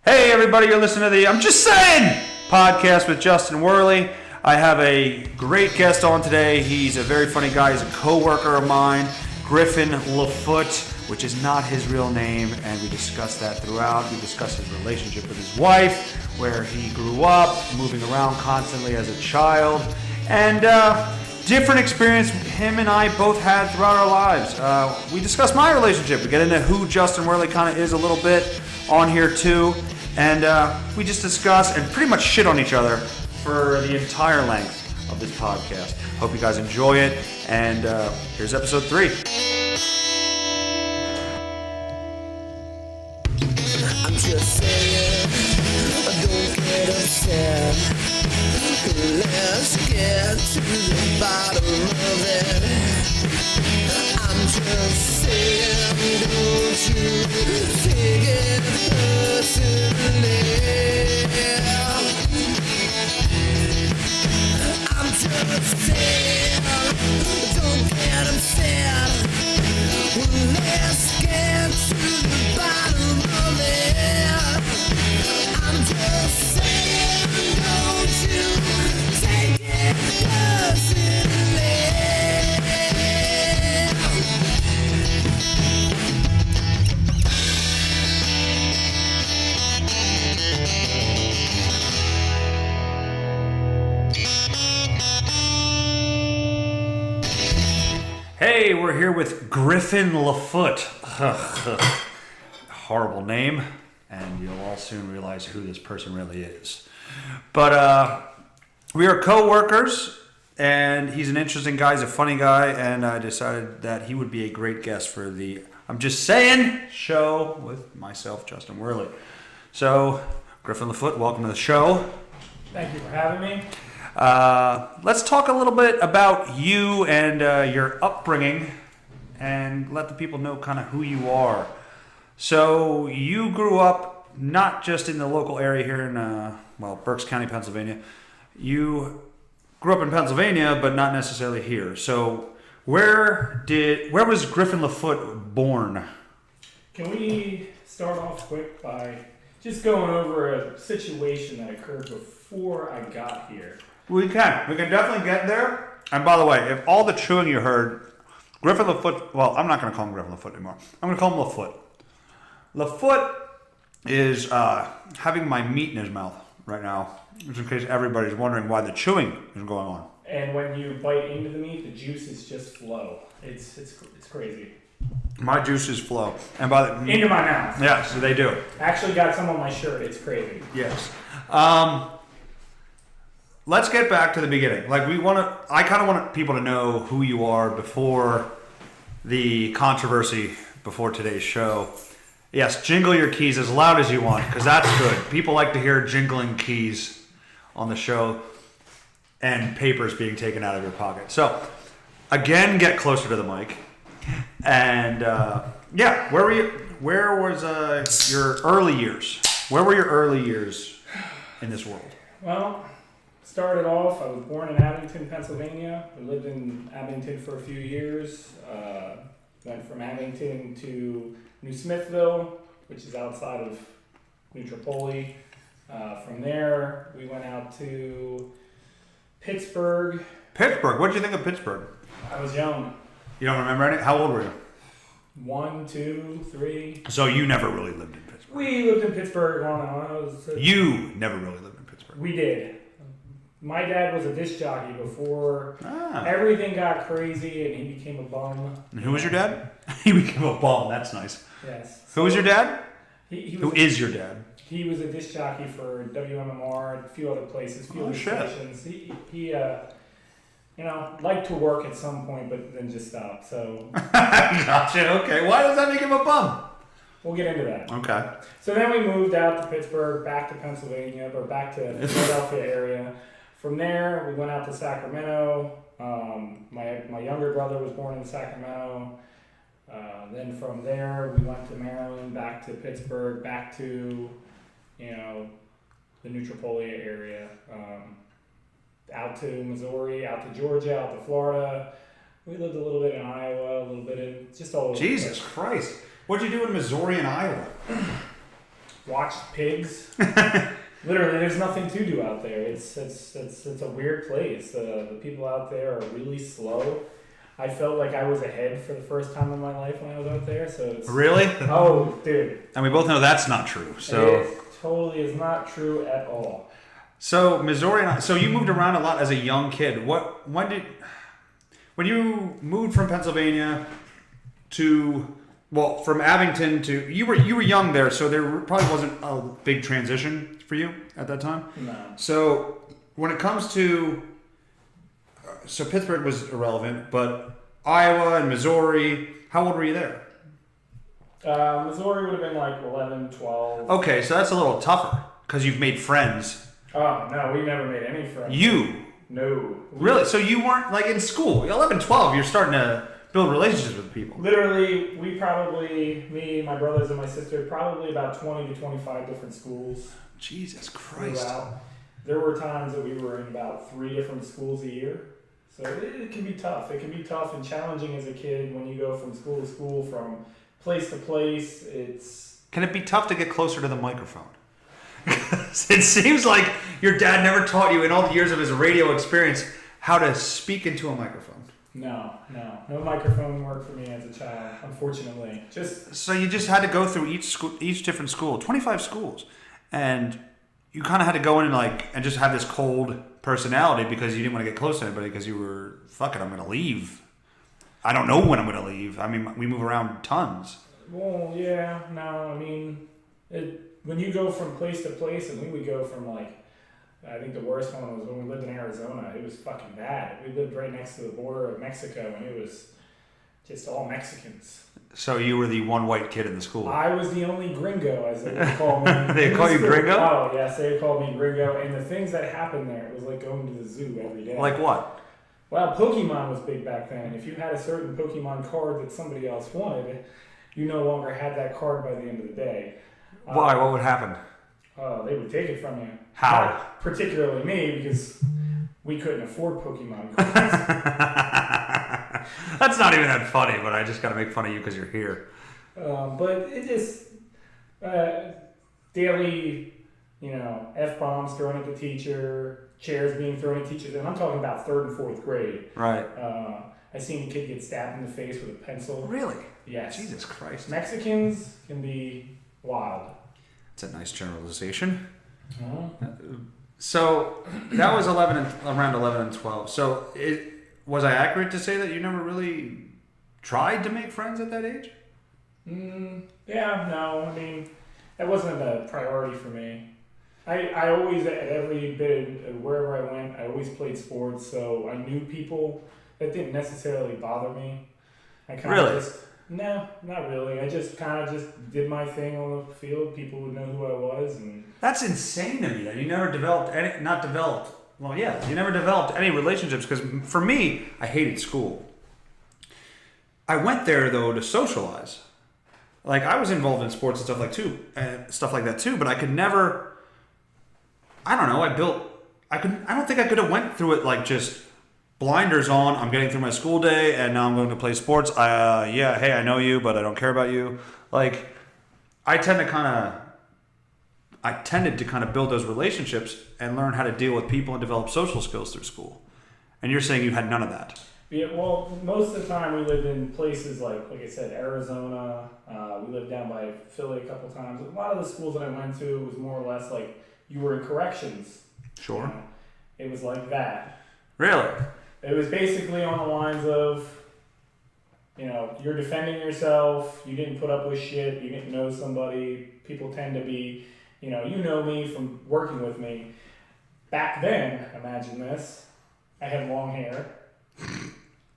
Hey everybody, you're listening to the I'm Just Saying podcast with Justin Werley. I have a great guest on today. He's a very funny guy. He's a co-worker of mine, Griffen Lafoote, which is not his real name, and we discussed that throughout. We discussed his relationship with his wife, where he grew up, moving around constantly as a child, and different experience him and I both had throughout our lives. We discussed my relationship. We get into who Justin Werley kind of is a little bit on here too. And we just discuss and pretty much shit on each other for the entire length of this podcast. Hope you guys enjoy it. And here's episode 3. I'm just saying, don't get upset. Let's get to the bottom of it. I'm just saying, don't you take it personally. I'm just saying, don't get upset. Let's get to the bottom of it. I'm just saying, don't you take it personally. Hey, we're here with Griffen Lafoote. Horrible name, and you'll all soon realize who this person really is. But we are co-workers, and he's an interesting guy. He's a funny guy, and I decided that he would be a great guest for the I'm Just Saying show with myself, Justin Werley. So, Griffen Lafoote, welcome to the show. Thank you for having me. Let's talk a little bit about you and your upbringing and let the people know kind of who you are. So you grew up not just in the local area here in, Berks County, Pennsylvania. You grew up in Pennsylvania, but not necessarily here. So where was Griffen Lafoote born? Can we start off quick by just going over a situation that occurred before I got here? We can definitely get there. And by the way, if all the chewing you heard, Griffen Lafoote, well, I'm not going to call him Griffen Lafoote anymore. I'm going to call him Lafoote. Lafoote is having my meat in his mouth right now, just in case everybody's wondering why the chewing is going on. And when you bite into the meat, the juices just flow. It's crazy. My juices flow. And by the Into my mouth. Yeah, so they do. I actually got some on my shirt. It's crazy. Yes. Let's get back to the beginning. I kind of want people to know who you are before the controversy before today's show. Yes, jingle your keys as loud as you want, because that's good. People like to hear jingling keys on the show and papers being taken out of your pocket. So, again, get closer to the mic. And, where were you? Where was your early years? Where were your early years in this world? Well, started off, I was born in Abington, Pennsylvania. I lived in Abington for a few years. Went from Abington to New Smithville, which is outside of New Tripoli. From there, we went out to Pittsburgh. Pittsburgh? What did you think of Pittsburgh? I was young. You don't remember any? How old were you? 1, 2, 3. So you never really lived in Pittsburgh? We lived in Pittsburgh on and on. You never really lived in Pittsburgh? We did. My dad was a disc jockey before everything got crazy and he became a bum. And who was your dad? He became a bum. That's nice. Yes. Who was your dad? Who is your dad? He was a disc jockey for WMMR, a few other places, a few other stations. He liked to work at some point, but then just stopped. So. Gotcha. Okay. Why does that make him a bum? We'll get into that. Okay. So then we moved out to Pittsburgh, back to Pennsylvania, or back to the Philadelphia area. From there, we went out to Sacramento. My younger brother was born in Sacramento. Then from there, we went to Maryland, back to Pittsburgh, back to, the New Tripoli area, out to Missouri, out to Georgia, out to Florida. We lived a little bit in Iowa, a little bit in just all over. Jesus Christ. What'd you do in Missouri and Iowa? watched pigs. Literally, there's nothing to do out there. It's a weird place. The people out there are really slow. I felt like I was ahead for the first time in my life when I was out there. So it's Really? Oh, dude. And we both know that's not true. So It totally is not true at all. So Missouri, so you moved around a lot as a young kid. When you moved from Pennsylvania from Abington to you were young there, so there probably wasn't a big transition for you at that time. No. So when it comes to Pittsburgh was irrelevant, but Iowa and Missouri, how old were you there? Missouri would have been like 11, 12. Okay, so that's a little tougher because you've made friends. Oh, no, we never made any friends. You? No. Really? So you weren't like in school? 11, 12, you're starting to build relationships with people. Literally, me, my brothers, and my sister, probably about 20 to 25 different schools. Jesus Christ. Throughout. There were times that we were in about 3 different schools a year. So it can be tough. It can be tough and challenging as a kid when you go from school to school, from place to place. Can it be tough to get closer to the microphone? It seems like your dad never taught you in all the years of his radio experience how to speak into a microphone. No microphone worked for me as a child, unfortunately. So you just had to go through each different school, 25 schools, and you kind of had to go in and just have this cold personality because you didn't want to get close to anybody because you were, fuck it, I'm going to leave. I don't know when I'm going to leave. I mean, we move around tons. Well, yeah, no, I mean, when you go from place to place, and we would go from I think the worst one was when we lived in Arizona. It was fucking bad. We lived right next to the border of Mexico, and it was just all Mexicans. So you were the one white kid in the school. I was the only gringo, as they would call me. They call you gringo? Oh, yes, they called me gringo. And the things that happened there, it was like going to the zoo every day. Like what? Well, Pokemon was big back then. If you had a certain Pokemon card that somebody else wanted, you no longer had that card by the end of the day. Why? What would happen? They would take it from you. How? Not particularly me, because we couldn't afford Pokemon cards. That's not even that funny, but I just got to make fun of you because you're here. But it just daily, F-bombs thrown at the teacher, chairs being thrown at teachers, and I'm talking about 3rd and 4th grade. Right. I seen a kid get stabbed in the face with a pencil. Really? Yes. Jesus Christ. Mexicans can be wild. It's a nice generalization. Uh-huh. So that was around 11 and 12. So was I accurate to say that you never really tried to make friends at that age? Yeah, no. I mean, that wasn't a priority for me. I always, at every bit, wherever I went, I always played sports, so I knew people. That didn't necessarily bother me. Really? No, not really. I just kind of did my thing on the field. People would know who I was. And That's insane to me that you never developed you never developed any relationships, because for me, I hated school. I went there though to socialize. I was involved in sports and stuff like that too, but I could never, I don't know, I don't think I could have went through it just blinders on, I'm getting through my school day and now I'm going to play sports. Hey, I know you, but I don't care about you. I tended to kind of build those relationships and learn how to deal with people and develop social skills through school. And you're saying you had none of that. Yeah, well, most of the time we lived in places like I said, Arizona. We lived down by Philly a couple times. A lot of the schools that I went to was more or less you were in corrections. Sure. It was like that. Really? It was basically on the lines of, you're defending yourself, you didn't put up with shit, you didn't know somebody. People tend to be, you know me from working with me. Back then, imagine this, I had long hair.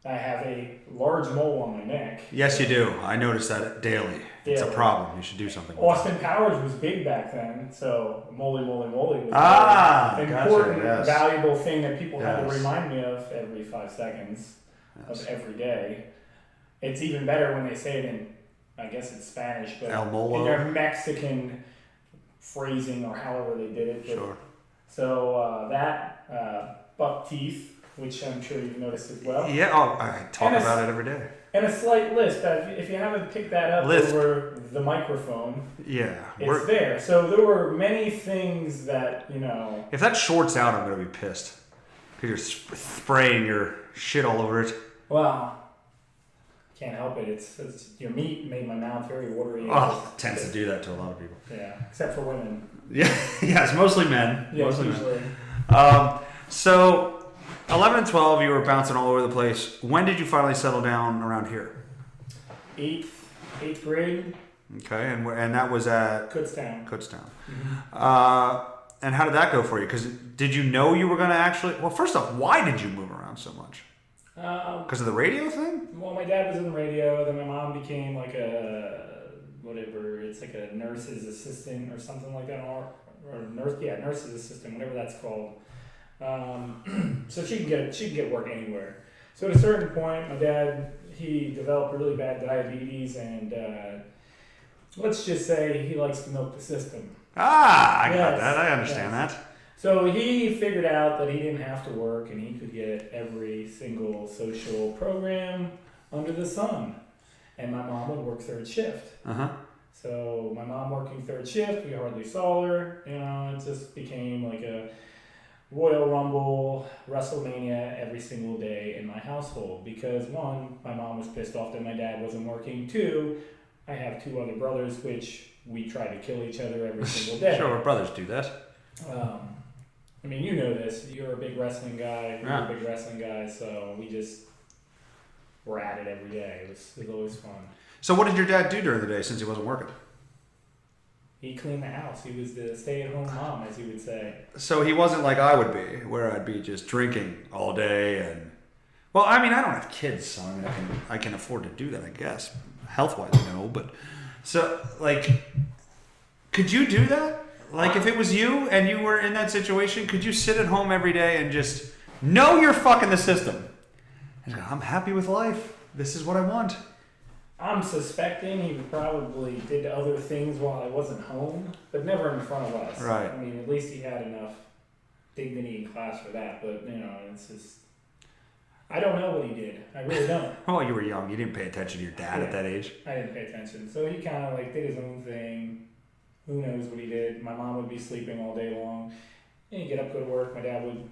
I have a large mole on my neck. Yes, you do. I notice that daily. It's a problem. You should do something. Austin Powers was big back then, so moly was an important, valuable thing that people had to remind me of every 5 seconds of every day. It's even better when they say it in, I guess it's Spanish, but El Molo. in their Mexican phrasing or however they did it. Sure. So buck teeth, which I'm sure you've noticed as well. Yeah, I talk about it every day. And a slight lisp. If you haven't picked that up over the microphone, it's there. So there were many things that, If that shorts out, I'm going to be pissed. Because you're spraying your shit all over it. Well, can't help it. It's your meat made my mouth very watery. Oh, it tends to do that to a lot of people. Yeah, except for women. Yeah, it's mostly men. Yeah, mostly usually. Men. So, 11 and 12, you were bouncing all over the place. When did you finally settle down around here? Eighth grade. Okay, and that was at Kutztown. Mm-hmm. And how did that go for you? Because did you know you were going to actually... Well, first off, why did you move around so much? Because of the radio thing? Well, my dad was in the radio, then my mom became like it's like a nurse's assistant or something like that, or nurse's assistant, whatever that's called. So she can get work anywhere. So at a certain point, my dad, he developed really bad diabetes, and let's just say he likes to milk the system. I got that. I understand that. So he figured out that he didn't have to work and he could get every single social program under the sun. And my mom would work third shift. Uh-huh. So my mom working third shift, we hardly saw her. It just became like a Royal Rumble, WrestleMania every single day in my household. Because one, my mom was pissed off that my dad wasn't working. Two, I have two other brothers, which we try to kill each other every single day. Sure, brothers do that. I mean, you know this. You're a big wrestling guy. We're a big wrestling guy, so we just were at it every day. It was always fun. So what did your dad do during the day since he wasn't working? He cleaned the house. He was the stay-at-home mom, as you would say. So he wasn't like I would be, where I'd be just drinking all day and... Well, I mean, I don't have kids, so I mean, I can afford to do that, I guess. Health-wise, no, but... So, like, could you do that? Like, if it was you and you were in that situation, could you sit at home every day and just know you're fucking the system? And go, I'm happy with life. This is what I want. I'm suspecting he probably did other things while I wasn't home, but never in front of us. Right. I mean, at least he had enough dignity in class for that, but, it's just... I don't know what he did. I really don't. Well, you were young. You didn't pay attention to your dad at that age. I didn't pay attention. So he kind of did his own thing. Who knows what he did. My mom would be sleeping all day long. And he'd get up, go to work. My dad would,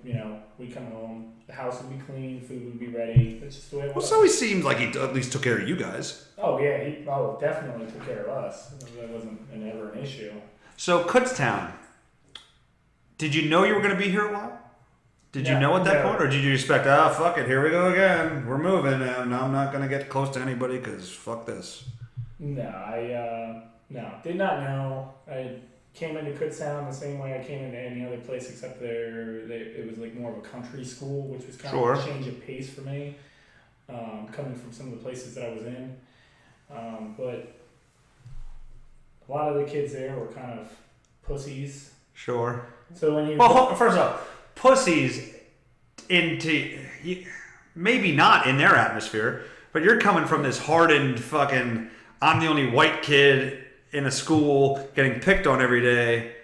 we'd come home. The house would be clean. Food would be ready. That's just the way it was. Well, so he seemed like he at least took care of you guys. Oh, yeah. He definitely took care of us. That wasn't ever an issue. So, Kutztown. Did you know you were going to be here a while? Did you know at that point? Or did you expect, fuck it, here we go again. We're moving, and I'm not going to get close to anybody because fuck this. No, I did not know. I came into Kutztown the same way I came into any other place except it was more of a country school, which was kind of a change of pace for me, coming from some of the places that I was in. But a lot of the kids there were kind of pussies. Sure. So when you... Well, first off, pussies maybe not in their atmosphere, but you're coming from this hardened fucking, I'm the only white kid in a school getting picked on every day,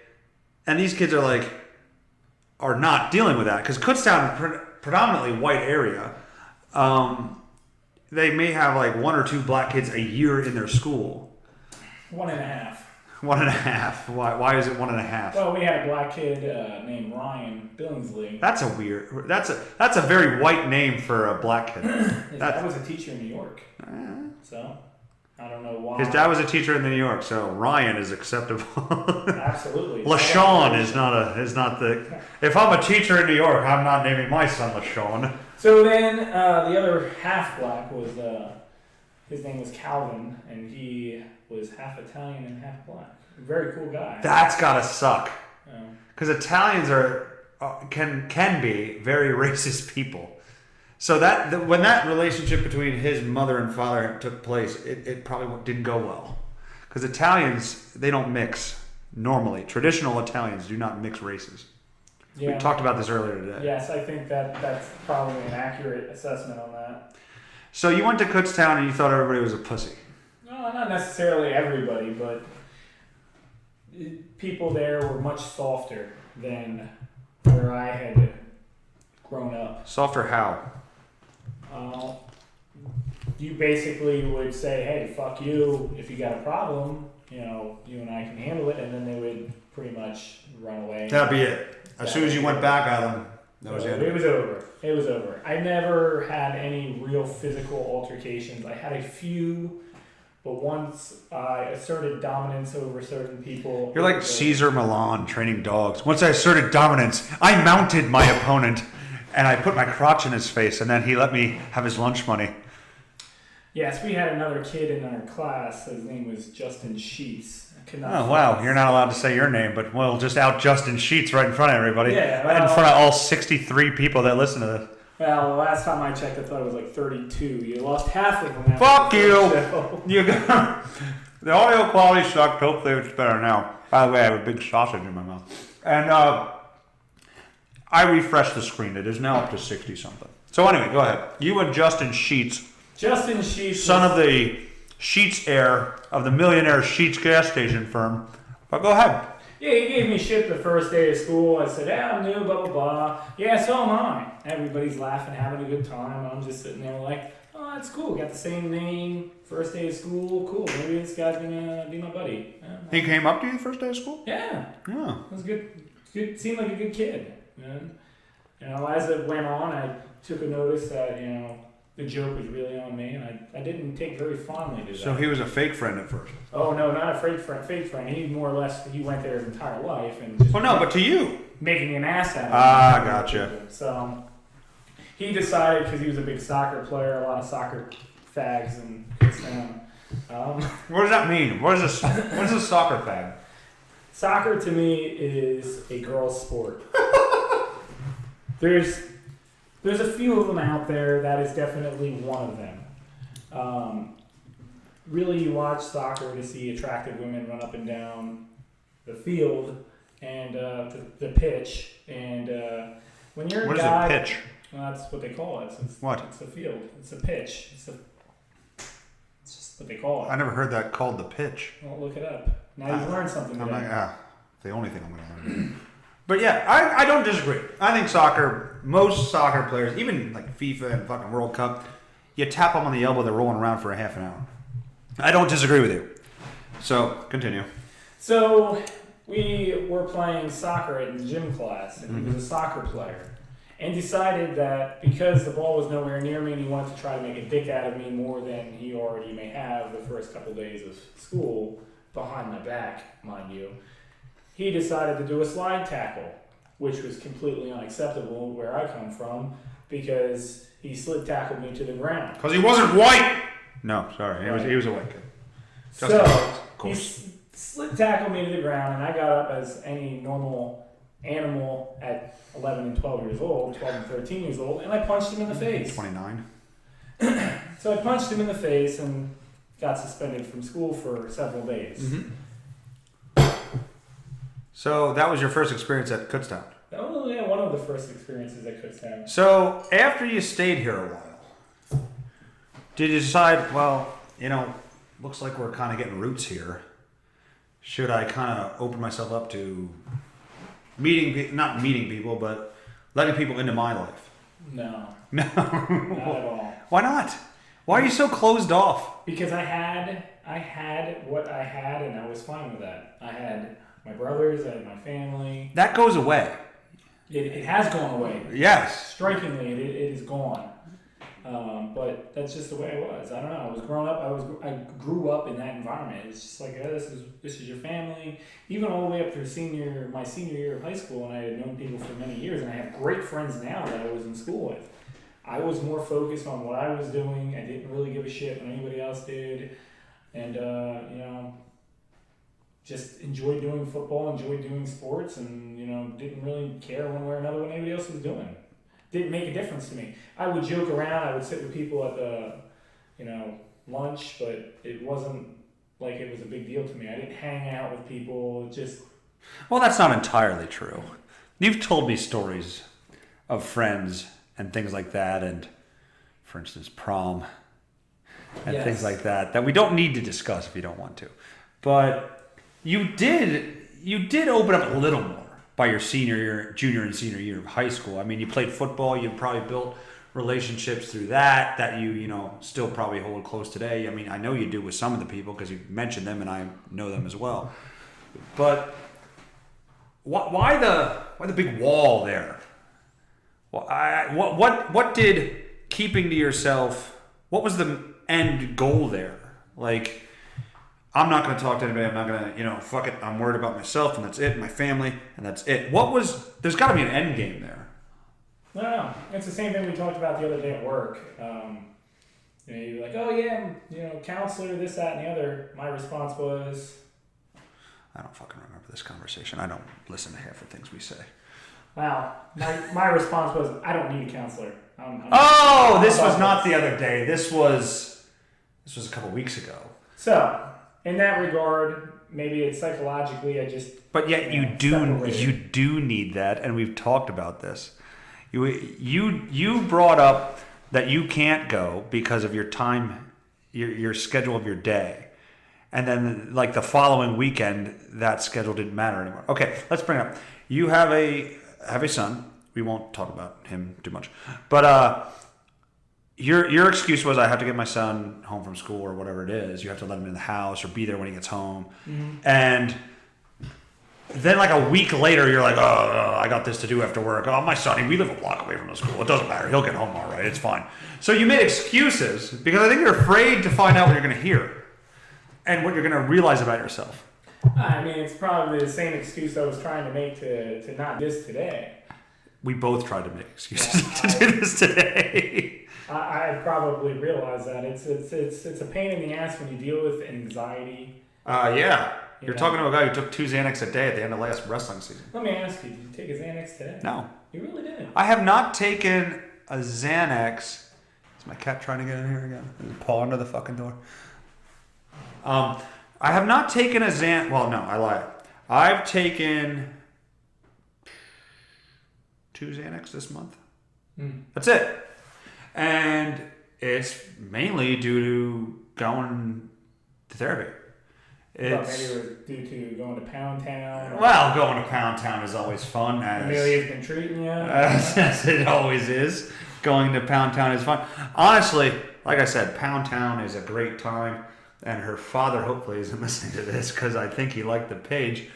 and these kids are not dealing with that because Kutztown is a predominantly white area. They may have one or two black kids a year in their school. 1.5. 1.5. Why is it 1.5? Well, we had a black kid named Ryan Billingsley. That's a very white name for a black kid. His dad was a teacher in New York. So I don't know why. His dad was a teacher in New York, so Ryan is acceptable. Absolutely. LaShawn is not the. If I'm a teacher in New York, I'm not naming my son LaShawn. So then the other half black was his name was Calvin, and he was half Italian and half black. Very cool guy. That's gotta suck. Because Italians can be very racist people. So when that relationship between his mother and father took place, it probably didn't go well. Because Italians, they don't mix normally. Traditional Italians do not mix races. Yeah. We talked about this earlier today. Yes, I think that's probably an accurate assessment on that. So you went to Kutztown and you thought everybody was a pussy. No, not necessarily everybody, but people there were much softer than where I had grown up. Softer how? you basically would say, hey, fuck you, if you got a problem, you know, you and I can handle it, and then they would pretty much run away. That'd be it. As soon as you went back at them, that was it. It was over. It was over. I never had any real physical altercations. I had a few, but once I asserted dominance over certain people. You're like Caesar Milan training dogs. Once I asserted dominance, I mounted my opponent, and I put my crotch in his face, and then he let me have his lunch money. Yes, we had another kid in our class. His name was Justin Sheets. Oh, wow. You're not allowed to say your name, but we'll just out Justin Sheets right in front of everybody. Yeah, well, in front of all 63 people that listen to this. Well, the last time I checked, I thought it was like 32. You lost half of them. Fuck you! You got, the audio quality sucked. Hopefully it's better now. By the way, I have a big sausage in my mouth. And I refreshed the screen. It is now up to 60-something. So anyway, go ahead. You and Justin Sheets. Justin Sheets. Son of the Sheets heir of the millionaire Sheets gas station firm. But go ahead. Yeah, he gave me shit the first day of school. I said, yeah, I'm new, blah, blah, blah. Yeah, so am I. Everybody's laughing, having a good time. I'm just sitting there like, oh, that's cool. Got the same name, first day of school. Cool. Maybe this guy's going to be my buddy. He came up to you the first day of school? Yeah. Oh. It was good. Seemed like a good kid. And, you know, as it went on, I took a notice that, you know, the joke was really on me, and I didn't take very fondly to that. So he was a fake friend at first? Oh, no, not a fake friend. He more or less, he went there his entire life. And just but to you. Making an ass out of him. Ah, gotcha. So he decided, because he was a big soccer player, a lot of soccer fags and what does that mean? What is a soccer fag? Soccer to me is a girl's sport. There's a few of them out there. That is definitely one of them. Really, you watch soccer to see attractive women run up and down the field and the pitch. And when you're what a guy, is a pitch? Well, that's what they call it. What? It's a field. It's a pitch. It's just what they call it. I never heard that called the pitch. Well, look it up. Now you've learned something today. The only thing I'm going to learn. But yeah, I don't disagree. I think most soccer players, even like FIFA and fucking World Cup, you tap them on the elbow, they're rolling around for a half an hour. I don't disagree with you. So, continue. So, we were playing soccer in the gym class, and he was a soccer player. And decided that because the ball was nowhere near me and he wanted to try to make a dick out of me more than he already may have the first couple days of school, behind my back, mind you, he decided to do a slide tackle, which was completely unacceptable where I come from, because he slid tackled me to the ground. Because he wasn't white! No, sorry. He was a white kid. So, he slid tackled me to the ground, and I got up as any normal animal at 11 and 12 years old, 12 and 13 years old, and I punched him in the face. 29. So I punched him in the face and got suspended from school for several days. Mm-hmm. So that was your first experience at Kutztown? Oh, yeah, one of the first experiences at Kutztown. So after you stayed here a while, did you decide, well, looks like we're kind of getting roots here. Should I kind of open myself up to not meeting people, but letting people into my life? No. No. Not at all. Why not? Why are you so closed off? Because I had what I had, and I was fine with that. I had my brothers, I had my family. That goes away. It has gone away. Yes. Strikingly, it is gone. But that's just the way I was. I don't know. I was growing up. I grew up in that environment. It's just like, this is your family. Even all the way up through my senior year of high school, and I had known people for many years, and I have great friends now that I was in school with. I was more focused on what I was doing. I didn't really give a shit what anybody else did, and just enjoyed doing football, enjoyed doing sports, and didn't really care one way or another what anybody else was doing. Didn't make a difference to me. I would joke around. I would sit with people at the, lunch, but it wasn't like it was a big deal to me. I didn't hang out with people. Well, that's not entirely true. You've told me stories of friends and things like that, and, for instance, prom and things like that we don't need to discuss if you don't want to. But you did open up a little more by your junior and senior year of high school. I mean, you played football. You probably built relationships through that you know, still probably hold close today. I mean, I know you do with some of the people because you mentioned them and I know them as well. But why the big wall there? What did keeping to yourself, what was the end goal there? Like, I'm not going to talk to anybody. I'm not going to, you know, fuck it. I'm worried about myself and that's it, my family, and that's it. There's got to be an end game there. No. It's the same thing we talked about the other day at work. You know, you're like, oh yeah, you know, counselor, this, that, and the other. My response was, I don't fucking remember this conversation. I don't listen to half the things we say. wow. My response was, I don't need a counselor. This was not the other day. This was a couple weeks ago. So, in that regard, maybe it's psychologically, I just. But yet you do need that, and we've talked about this. You brought up that you can't go because of your time, your schedule of your day. And then, like, the following weekend, that schedule didn't matter anymore. Okay, let's bring it up. You have a son. We won't talk about him too much. But your excuse was, I have to get my son home from school or whatever it is. You have to let him in the house or be there when he gets home. Mm-hmm. And then, like, a week later, you're like, oh, I got this to do after work. Oh, my son, we live a block away from the school. It doesn't matter. He'll get home all right. It's fine. So you made excuses because I think you're afraid to find out what you're going to hear and what you're going to realize about yourself. I mean, it's probably the same excuse I was trying to make to not do this today. We both tried to make excuses to do this today. I probably realize that it's a pain in the ass when you deal with anxiety. Yeah. You're talking to a guy who took 2 Xanax a day at the end of last wrestling season. Let me ask you, did you take a Xanax today? No. You really didn't? I have not taken a Xanax. Is my cat trying to get in here again? Is it paw under the fucking door? I have not taken a Xanax. Well, no, I lied. I've taken 2 Xanax this month. That's it. And it's mainly due to going to therapy. Maybe it was due to going to Pound Town. Well, going to Pound Town is always fun. Amelia's been treating you. As it always is. Going to Pound Town is fun. Honestly, like I said, Pound Town is a great time. And her father hopefully isn't listening to this because I think he liked the page.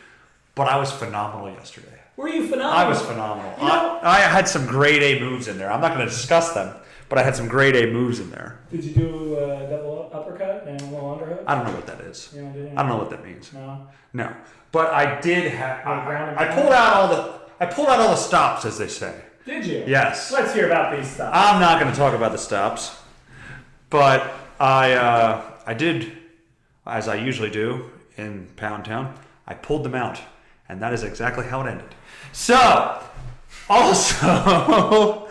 But I was phenomenal yesterday. Were you phenomenal? I was phenomenal. You know, I had some grade A moves in there. I'm not going to discuss them, but I had some grade A moves in there. Did you do a double uppercut and a little underhook? I don't know what that is. You know, I don't know what that means. No. But I did have. I pulled out all the stops, as they say. Did you? Yes. Let's hear about these stops. I'm not going to talk about the stops, but I did, as I usually do in Pound Town. I pulled them out, and that is exactly how it ended. So, also,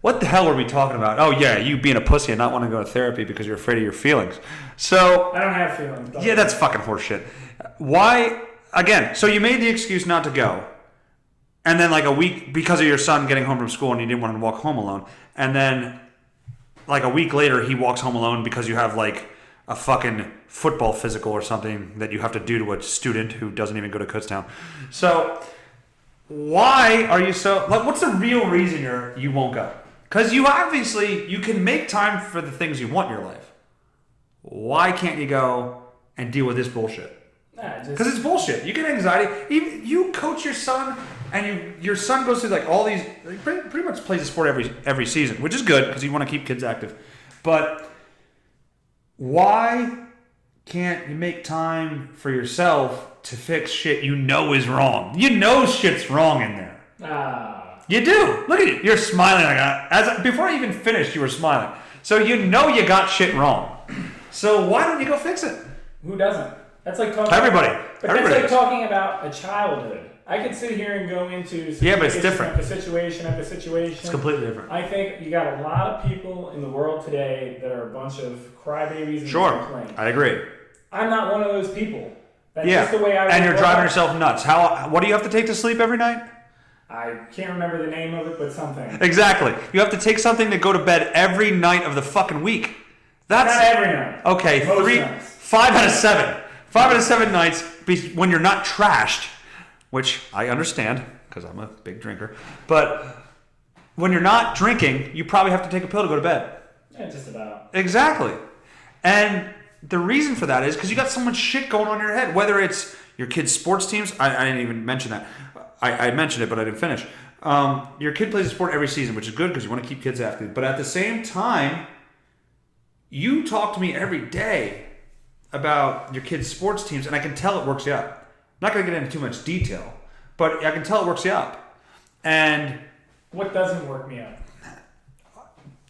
what the hell were we talking about? Oh yeah, you being a pussy and not wanting to go to therapy because you're afraid of your feelings. So I don't have feelings. Yeah, that's fucking horseshit. Why? Again, so you made the excuse not to go, and then like a week because of your son getting home from school and you didn't want to walk home alone, and then like a week later he walks home alone because you have like a fucking football physical or something that you have to do to a student who doesn't even go to Kutztown. So why are you so like? What's the real reason you won't go? Because you can make time for the things you want in your life. Why can't you go and deal with this bullshit? Because it's bullshit. You get anxiety. Even you coach your son, and your son goes through like all these. Like, pretty much plays a sport every season, which is good because you want to keep kids active. But why can't you make time for yourself to fix shit you know is wrong? You know shit's wrong in there. You do. Look at you. You're smiling like that. Before I even finished, you were smiling. So you know you got shit wrong. So why don't you go fix it? Who doesn't? That's like talking everybody. But that's like talking about a childhood. I could sit here and go into but it's different. After situation after situation. It's completely different. I think you got a lot of people in the world today that are a bunch of crybabies and complain. I agree. I'm not one of those people. That's just the way I and you're driving yourself nuts. What do you have to take to sleep every night? I can't remember the name of it, but something. Exactly. You have to take something to go to bed every night of the fucking week. That's not every night. Okay, Most 5 out of 7. 5 out of 7 nights when you're not trashed, which I understand because I'm a big drinker. But when you're not drinking, you probably have to take a pill to go to bed. Yeah, just about. Exactly. And the reason for that is because you got so much shit going on in your head. Whether it's your kids' sports teams, I didn't even mention that. I mentioned it, but I didn't finish. Your kid plays a sport every season, which is good because you want to keep kids active. But at the same time, you talk to me every day about your kids' sports teams, and I can tell it works you up. I'm not going to get into too much detail, but I can tell it works you up. And what doesn't work me up?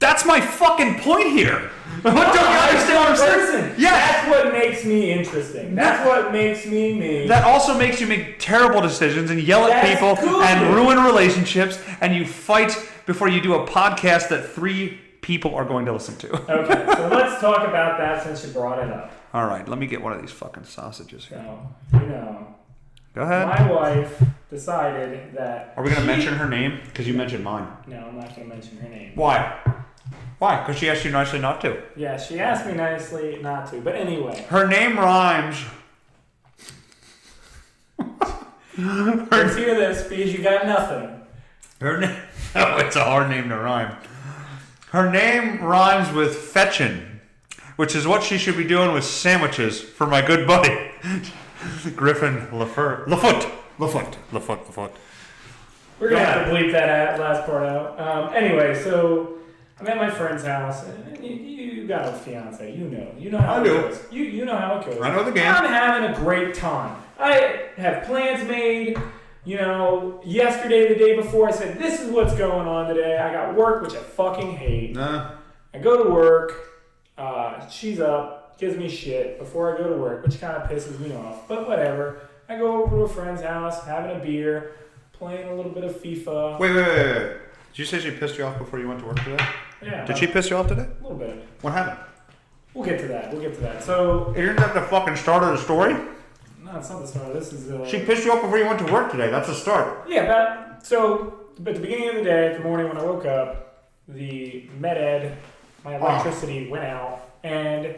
that's my fucking point here. What don't you understand what I'm saying? Yeah. That's what makes me interesting. That's what makes me me. That also makes you make terrible decisions and yell at people and ruin relationships, and you fight before you do a podcast that 3 people are going to listen to. Okay, so let's talk about that since you brought it up. All right, let me get one of these fucking sausages here. So, Go ahead. my wife decided that... Are we going to mention her name? Because you mentioned mine. No, I'm not going to mention her name. Why? Why? Because she asked you nicely not to. Yeah, she asked me nicely not to. But anyway. Her name rhymes. Let's hear this because you got nothing. Her name... Oh, it's a hard name to rhyme. Her name rhymes with fetchin', which is what she should be doing with sandwiches for my good buddy, Griffen Lafoote. We're going to have to bleep that last part out. Anyway, so... I'm at my friend's house, and you got a fiance. You know how it goes. You know how it goes. I know the game. I'm having a great time. I have plans made. Yesterday, the day before, I said, this is what's going on today. I got work, which I fucking hate. I go to work. She's up, gives me shit before I go to work, which kind of pisses me off. But whatever. I go over to a friend's house, having a beer, playing a little bit of FIFA. Wait. Did you say she pissed you off before you went to work today? Yeah. Did she piss you off today? A little bit. What happened? We'll get to that. So... Isn't that the fucking start of the story? No, it's not the start. This is... She pissed you off before you went to work today. That's the start. Yeah, but at the beginning of the day, the morning when I woke up, the med-ed, my electricity went out, and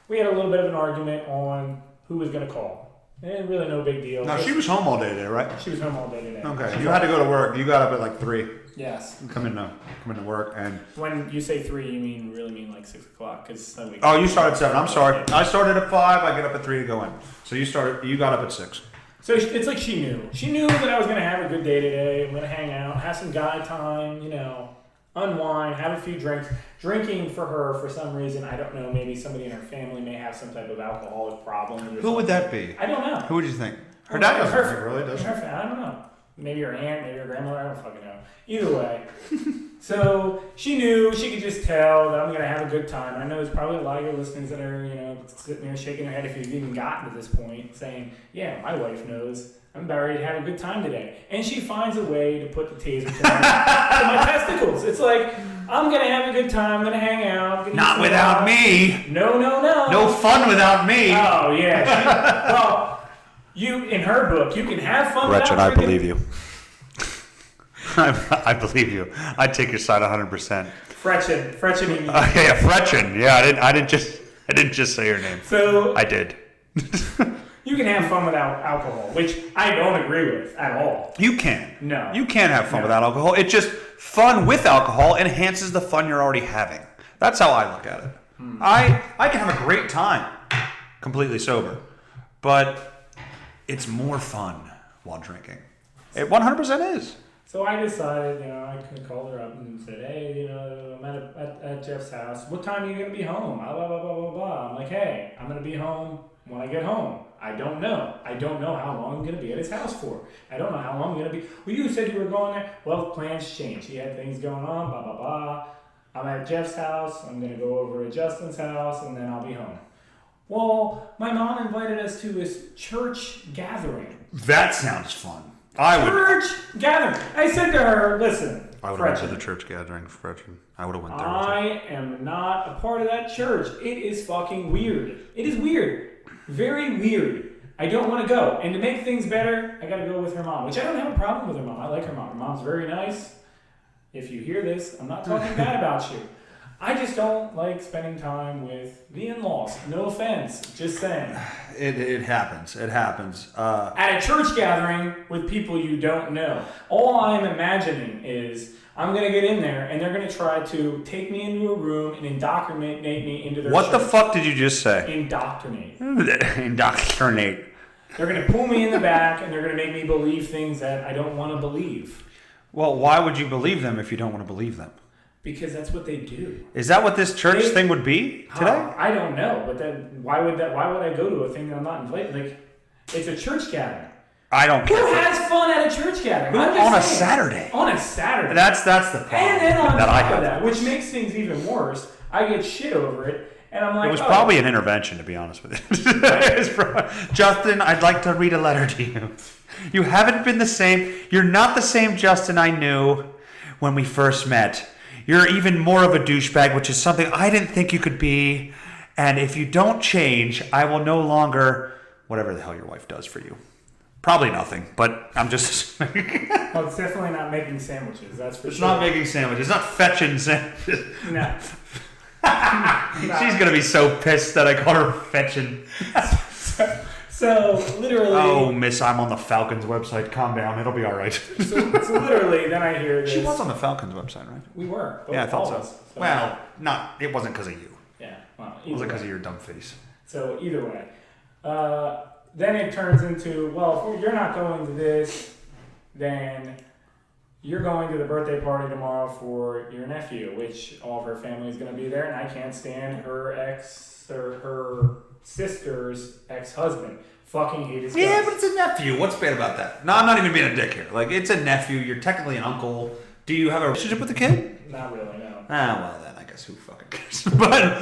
we had a little bit of an argument on who was going to call. And really no big deal. No, she was home all day today, right? She was home all day today. Okay, you had to go to work. You got up at like 3. Yes. Come into work and... When you say 3, you really mean like 6 o'clock? Cause oh, you started at 7. I'm sorry. I started at 5. I get up at 3 to go in. So you got up at 6. So it's like she knew. She knew that I was going to have a good day today. I'm going to hang out, have some guy time, unwind, have a few drinks. Drinking for her, for some reason, I don't know, maybe somebody in her family may have some type of alcoholic problem. Who would that be? I don't know. Who would you think? Her dad doesn't drink, really, does he? I don't know. Maybe her aunt, maybe her grandmother, I don't fucking know. Either way. So she knew, she could just tell that I'm going to have a good time. I know there's probably a lot of your listeners that are, sitting there shaking their head if you've even gotten to this point, saying, yeah, my wife knows I'm about ready to have a good time today. And she finds a way to put the taser to my testicles. It's like, I'm going to have a good time, I'm going to hang out. Not without me. No. No fun without me. Oh, yeah. In her book, you can have fun Gretchen, without I believe you. I believe you. I take your side 100%. Fretchen. Yeah, Fretchen. Yeah, I didn't just say her name. So I did. You can have fun without alcohol, which I don't agree with at all. You can. No. You can have fun without alcohol. It's just fun with alcohol enhances the fun you're already having. That's how I look at it. I can have a great time completely sober, but it's more fun while drinking. It 100% is. So I decided, I could call her up and said, hey, I'm at Jeff's house. What time are you going to be home? Blah, blah, blah, blah, blah. I'm like, hey, I'm going to be home when I get home. I don't know. I don't know how long I'm going to be at his house for. I don't know how long I'm going to be. Well, you said you were going there. Well, plans changed. He had things going on, blah, blah, blah. I'm at Jeff's house. I'm going to go over to Justin's house, and then I'll be home. Well, my mom invited us to this church gathering. That sounds fun. Church gathering. I said to her, listen, I would have went to the church gathering, Fretchen. I would have went there. I am not a part of that church. It is fucking weird. It is weird. Very weird. I don't want to go. And to make things better, I got to go with her mom, which I don't have a problem with her mom. I like her mom. Her mom's very nice. If you hear this, I'm not talking bad about you. I just don't like spending time with the in-laws. No offense, just saying. It happens. It happens. At a church gathering with people you don't know, all I'm imagining is I'm going to get in there and they're going to try to take me into a room and indoctrinate me into their What church. the fuck did you just say? Indoctrinate. Indoctrinate. They're going to pull me in the back and they're going to make me believe things that I don't want to believe. Well, why would you believe them if you don't want to believe them? Because that's what they do. Is that what this church thing would be today? I don't know, but then why would I go to a thing that I'm not invited? Like, it's a church gathering. I don't care. Who has fun at a church gathering? On a Saturday. On a Saturday. That's the problem. And then on that I top have. of that, which makes things even worse, I get shit over it, and I'm like, It was probably an intervention, to be honest with you. Justin, I'd like to read a letter to you. You haven't been the same. You're not the same Justin I knew when we first met. You're even more of a douchebag, which is something I didn't think you could be. And if you don't change, I will no longer... Whatever the hell your wife does for you. Probably nothing, but I'm just... Well, it's definitely not making sandwiches, that's for It's sure. not making sandwiches. It's not fetching sandwiches. No. She's going to be so pissed that I called her fetching. So, literally... Oh, miss, I'm on the Falcons website. Calm down. It'll be all right. So literally, then I hear this. She was on the Falcons website, right? We were. Yeah, I thought so. All of us, Well, it wasn't because of you. Yeah, well, It was either because way. of your dumb face. So, either way. Then it turns into, well, if you're not going to this, then you're going to the birthday party tomorrow for your nephew, which all of her family is going to be there, and I can't stand her her sister's ex-husband. Fucking hate his guts. Yeah, but it's a nephew. What's bad about that? No, I'm not even being a dick here. Like, it's a nephew. You're technically an uncle. Do you have a relationship with the kid? Not really, no. Ah, well, then I guess who fucking cares? but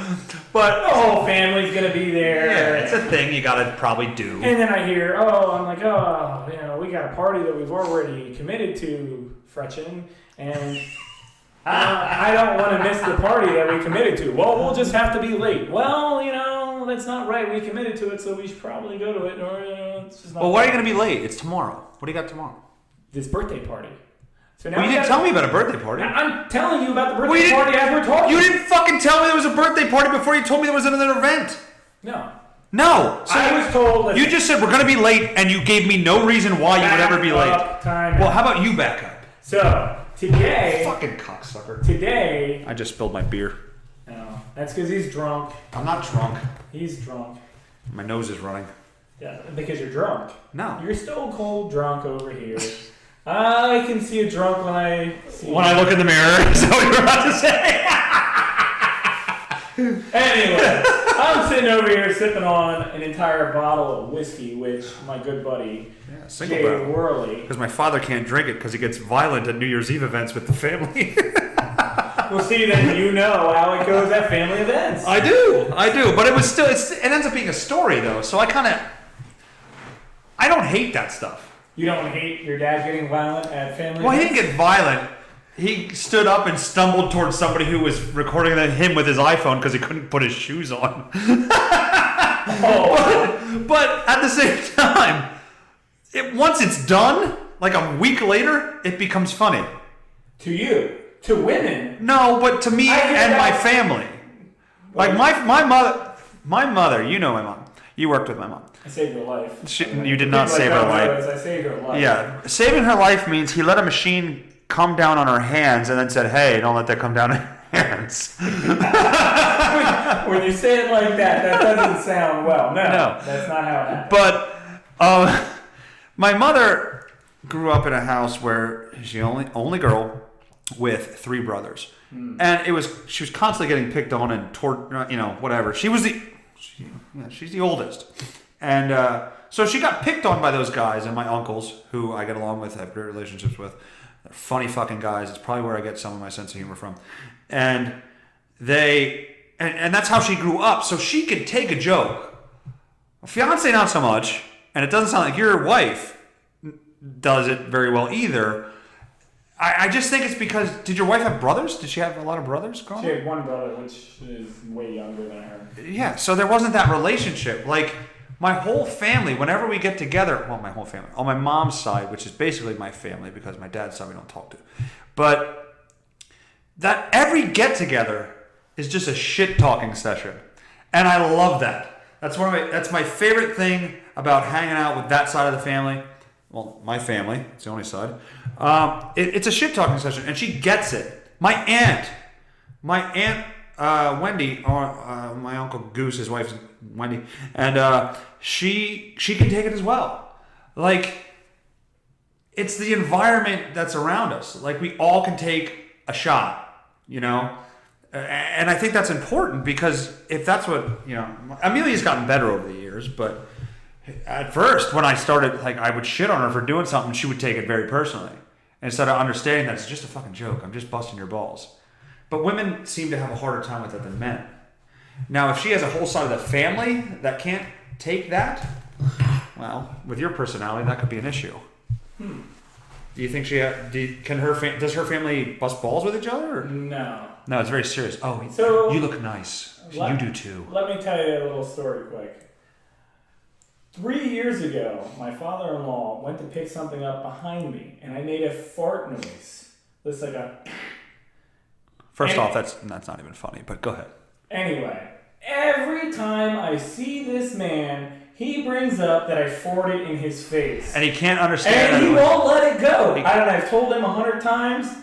The whole family's going to be there. yeah, it's a thing you gotta probably do. And then I hear, I'm like, we got a party that we've already committed to, Fretchen, and I don't want to miss the party that we committed to. Well, we'll just have to be late. Well, that's not right. We committed to it, so we should probably go to it. Or it's just not. Well, why are you gonna be late? It's tomorrow. What do you got tomorrow? This birthday party. So now Well, you didn't tell me about a birthday party. I'm telling you about the Well, you birthday didn't- party as we're talking. You didn't fucking tell me there was a birthday party before you told me there was another event. No. No. So I was told. you just said we're going to be late, and you gave me no reason why you would ever be late. Well, how about you back up? So today. Fucking cocksucker. Today. I just spilled my beer. No, that's because he's drunk. I'm not drunk. He's drunk. My nose is running. Yeah, because you're drunk. No. You're stone cold drunk over here. I can see a drunk when I see When I look in the mirror, is that what you're about to say? Anyway, I'm sitting over here sipping on an entire bottle of whiskey, which my good buddy single Jay barrel. Werley. Because my father can't drink it because he gets violent at New Year's Eve events with the family. Well, see, then you know how it goes at family events. I do. But it was still, it ends up being a story though. So I don't hate that stuff. You don't hate your dad getting violent at family Well, he events? didn't get violent. He stood up and stumbled towards somebody who was recording him with his iPhone because he couldn't put his shoes on. But at the same time, once it's done, like a week later, it becomes funny. To you. To women. No, but to me I hear and my that. family. Like my mother, you know my mom. You worked with my mom. I saved your life. You did not save her life. I saved her life. Yeah, saving her life means he let a machine come down on her hands and then said, "Hey, don't let that come down on your hands." When you say it like that, that doesn't sound well. No, that's not how it happened. But my mother grew up in a house where she's the only girl with 3 brothers, and she was constantly getting picked on and whatever. She's the oldest, and so she got picked on by those guys and my uncles, who I get along with, have great relationships with. They're funny fucking guys. It's probably where I get some of my sense of humor from, and that's how she grew up. So she could take a joke. A fiance, not so much, and it doesn't sound like your wife does it very well either. I just think it's because, did your wife have brothers? Did she have a lot of brothers growing She up? had one brother, which is way younger than her. Yeah, so there wasn't that relationship. Like, my whole family, whenever we get together, well, my whole family, on my mom's side, which is basically my family because my dad's side we don't talk to, but that every get-together is just a shit talking session, and I love that. That's my favorite thing about hanging out with that side of the family. Well, my family, it's the only side. It's a shit talking session, and she gets it. My aunt Wendy, or my uncle Goose, his wife's Wendy, and she can take it as well. Like, it's the environment that's around us. Like, we all can take a shot, you know? And I think that's important, because if that's what, you know, Amelia's gotten better over the years, but at first, when I started, like, I would shit on her for doing something, she would take it very personally. Instead of understanding that it's just a fucking joke, I'm just busting your balls. But women seem to have a harder time with it than men. Now, if she has a whole side of the family that can't take that, well, with your personality, that could be an issue. Do you think does her family bust balls with each other? Or? No. No, it's very serious. Oh, so, you look nice. You do too. Let me tell you a little story quick. 3 years ago, my father-in-law went to pick something up behind me, and I made a fart noise. It's like a... First off, that's not even funny, but go ahead. Anyway, every time I see this man, he brings up that I farted in his face. And he can't understand. And he won't let it go. I've told him 100 times,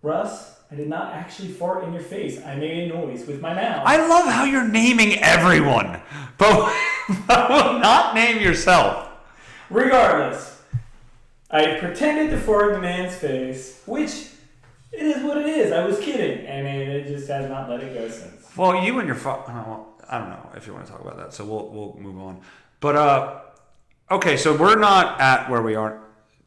Russ, I did not actually fart in your face. I made a noise with my mouth. I love how you're naming everyone, but will not name yourself. Regardless, I pretended to fart in the man's face, which it is what it is. I was kidding, and it just has not let it go since. Well, you and your father, I don't know if you want to talk about that, so we'll move on. But okay, so we're not at where we are.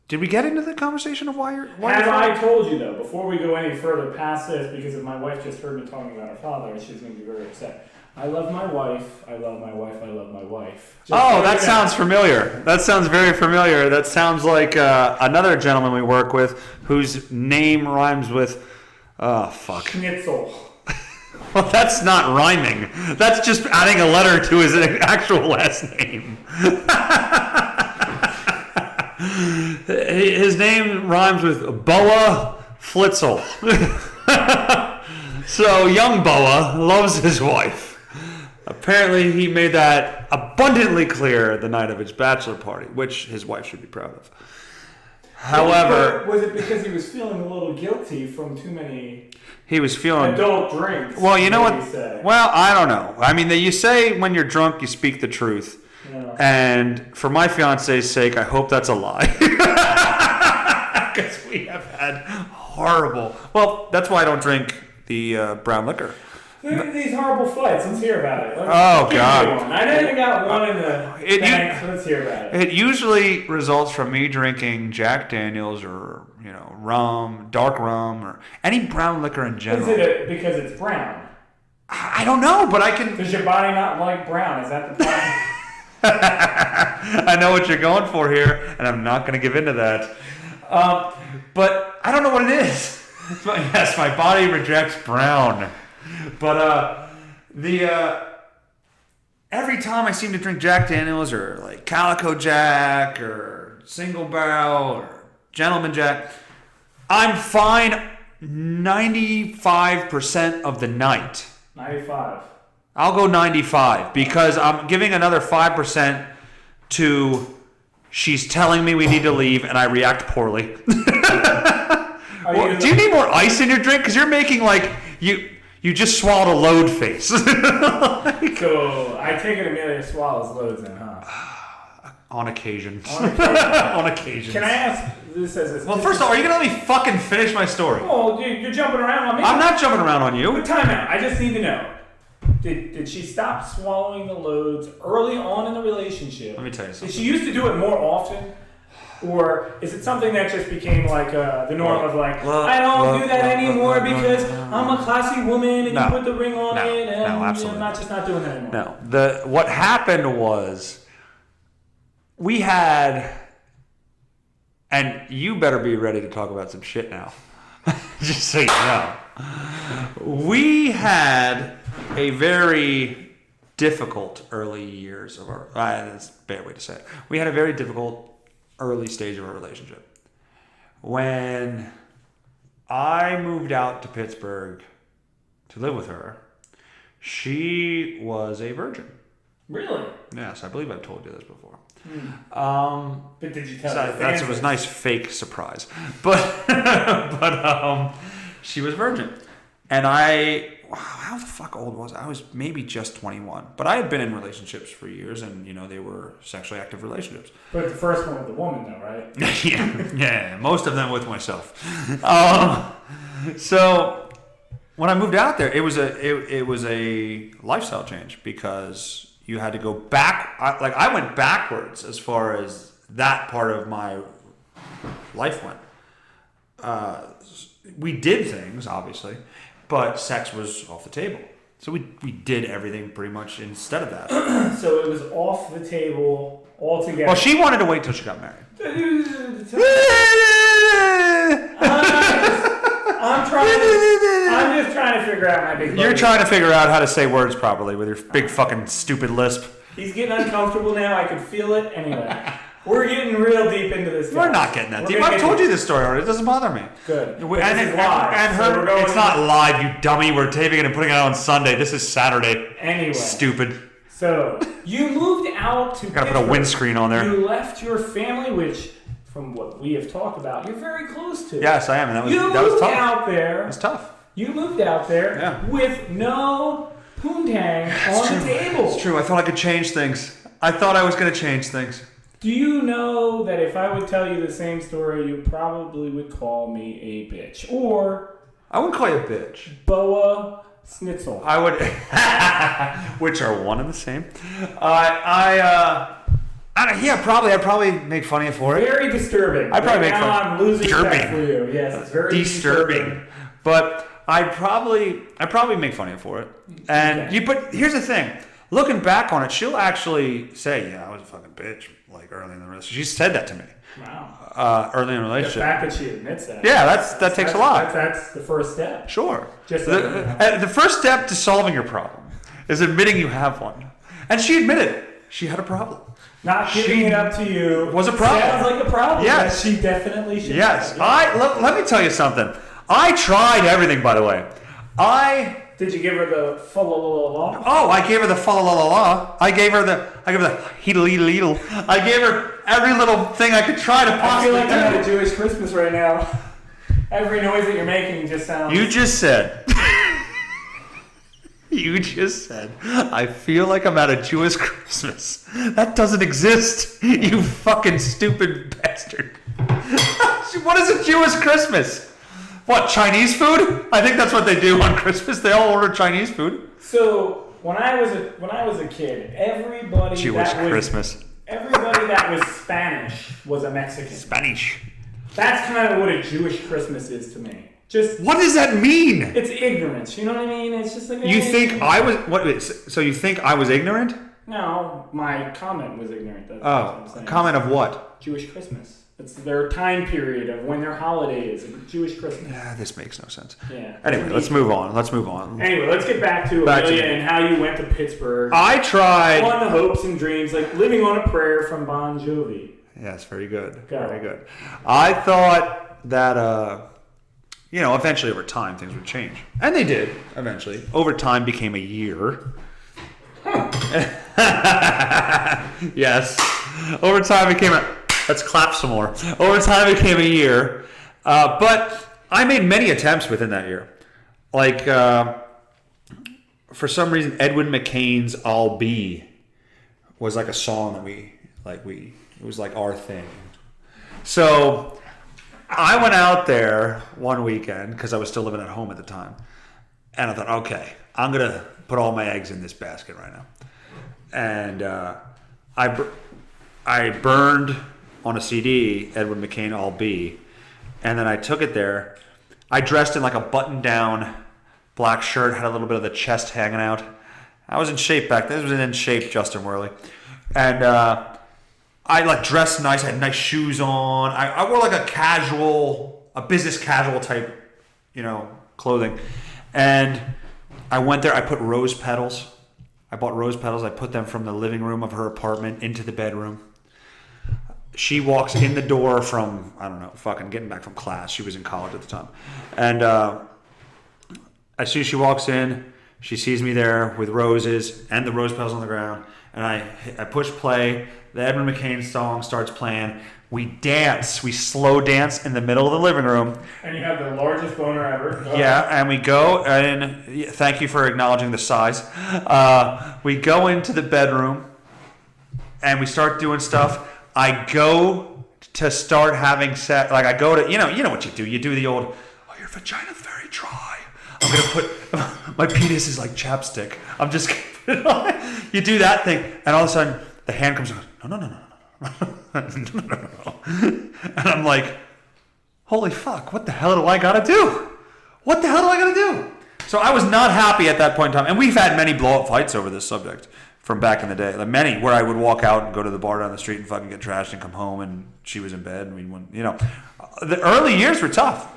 Did we get into the conversation of why you're? I told you though, before we go any further past this, because if my wife just heard me talking about her father, she's going to be very upset. I love my wife. I love my wife. I love my wife. That sounds familiar. That sounds very familiar. That sounds like another gentleman we work with whose name rhymes with, Schnitzel. Well, that's not rhyming. That's just adding a letter to his actual last name. His name rhymes with Boa Flitzel. So young Boa loves his wife. Apparently, he made that abundantly clear the night of his bachelor party, which his wife should be proud of. However, was it because he was feeling a little guilty from too many? He was feeling adult drinks. Well, you know what? Well, I don't know. I mean, you say when you're drunk, you speak the truth. Yeah. And for my fiance's sake, I hope that's a lie. Because we have had horrible. Well, that's why I don't drink the brown liquor. These horrible fights. Let's hear about it. God! I know you got one in the bank, so let's hear about it. It usually results from me drinking Jack Daniels or rum, dark rum, or any brown liquor in general. Is it because it's brown? I don't know, but I can. Does your body not like brown? Is that the problem? I know what you're going for here, and I'm not going to give into that. But I don't know what it is. But yes, my body rejects brown. But every time I seem to drink Jack Daniels or like Calico Jack or Single Barrel or Gentleman Jack, I'm fine 95% of the night. 95. I'll go 95 because I'm giving another 5% to she's telling me we need to leave and I react poorly. Do you need more ice in your drink? Because you're making like you just swallowed a load face. So I take it Amelia swallows loads in, huh? On occasion. On occasion. Can I ask? This as well, first of all, are you gonna let me fucking finish my story? Oh, you're jumping around on me. I'm not jumping around on you. But time out. I just need to know. Did she stop swallowing the loads early on in the relationship? Let me tell you something. Did she used to do it more often? Or is it something that just became like the norm of like, I don't do that anymore because I'm a classy woman and you put the ring on it and I'm not doing that anymore? No. What happened was we had, and you better be ready to talk about some shit now. Just so you know. We had a very difficult early years of our, that's a bad way to say it. We had a very difficult early stage of our relationship. When I moved out to Pittsburgh to live with her, She was a virgin. Really? Yes, I believe I've told you this before. But did you tell So her? it was a nice fake surprise, but she was virgin, and how the fuck old was I? I was maybe just 21, but I had been in relationships for years, and they were sexually active relationships. But the first one with the woman, though, right? yeah, most of them with myself. So when I moved out there, it was a lifestyle change because you had to go back. I went backwards as far as that part of my life went. We did things, obviously, but sex was off the table. So we did everything pretty much instead of that. So it was off the table altogether. Well, she wanted to wait till she got married. I'm just trying to figure out my big. You're trying to figure out how to say words properly with your big fucking stupid lisp. He's getting uncomfortable now. I can feel it. Anyway, we're getting real deep into this. We're not getting that deep. I've told you this story already. It doesn't bother me. Good. It's not live, you dummy. We're taping it and putting it out on Sunday. This is Saturday. Anyway. Stupid. So, you moved out to Gotta put a windscreen on there. You left your family, which, from what we have talked about, you're very close to. Yes, I am. And that was tough. You moved out there. It was tough. You moved out there with no poontang on the table. It's true. I thought I could change things. I thought I was going to change things. Do you know that if I would tell you the same story, you probably would call me a bitch? Or... I wouldn't call you a bitch. Boa Schnitzel. I would... which are one and the same. Probably. I'd probably make fun of you for it. Very disturbing. I'd probably make fun. I'm losing respect for you. Yes, it's very disturbing. But I'd probably make fun of you for it. And but here's the thing. Looking back on it, she'll actually say, "Yeah, I was a fucking bitch." Like early in the relationship, she said that to me. Wow. Early in the relationship. The fact that she admits that. Yeah, that takes a lot. That's the first step. Sure. Just the first step to solving your problem is admitting you have one, and she admitted it. She had a problem. Not giving it up to you was a problem. Sounds like a problem. Yes, she definitely should. Yes, let me tell you something. I tried everything, by the way. Did you give her the fa-la-la-la-la? Oh, I gave her the fa-la-la-la-la. I gave her the heedle-leedle-leedle. I gave her every little thing I could try to possibly do. I feel like I'm at a Jewish Christmas right now. Every noise that you're making just sounds... You just said, I feel like I'm at a Jewish Christmas. That doesn't exist, you fucking stupid bastard. What is a Jewish Christmas? What, Chinese food? I think that's what they do on Christmas. They all order Chinese food. So when I was a kid, everybody that was Spanish was a Mexican. Spanish. That's kind of what a Jewish Christmas is to me. Just what does that mean? It's ignorance. You know what I mean? It's just like you think I was So you think I was ignorant? No, my comment was ignorant. That's what I'm saying. Comment of what? Jewish Christmas. It's their time period of when their holiday is. Jewish Christmas. Yeah, this makes no sense. Yeah. Anyway, let's move on. Anyway, let's get back to Amelia and how you went to Pittsburgh. I tried. On the hopes and dreams, like Living on a Prayer from Bon Jovi. Yes, very good. Very good. I thought that, eventually over time things would change. And they did, eventually. Over time became a year. Yes. Over time became let's clap some more. Over time it became a year. But I made many attempts within that year. Like, for some reason, Edwin McCain's I'll Be was like a song that it was like our thing. So I went out there one weekend because I was still living at home at the time. And I thought, okay, I'm going to put all my eggs in this basket right now. And I burned on a CD, Edwin McCain, I'll Be. And then I took it there. I dressed in like a button-down black shirt, had a little bit of the chest hanging out. I was in shape back then. This was in shape, Justin Werley. And I dressed nice. I had nice shoes on. I wore like a business casual type, clothing. And I went there. I put rose petals. I bought rose petals. I put them from the living room of her apartment into the bedroom. She walks in the door from, getting back from class. She was in college at the time. And as soon as she walks in, She sees me there with roses and the rose petals on the ground, and I push play. The Edmund McCain song starts playing. We dance. We slow dance in the middle of the living room. And you have the largest boner ever. Yeah, and we go, and thank you for acknowledging the size. We go into the bedroom, and we start doing stuff. I go to start having sex. Like, I go to, you know what you do. You do the old, oh, your vagina's very dry. I'm going to put, my penis is like chapstick. I'm just, you do that thing, and all of a sudden, the hand comes and goes, no. And I'm like, holy fuck, what the hell do I gotta do? What the hell do I gotta do? So I was not happy at that point in time. And we've had many blow-up fights over this subject from back in the day. Like many, where I would walk out and go to the bar down the street and fucking get trashed and come home and she was in bed. And we went, the early years were tough.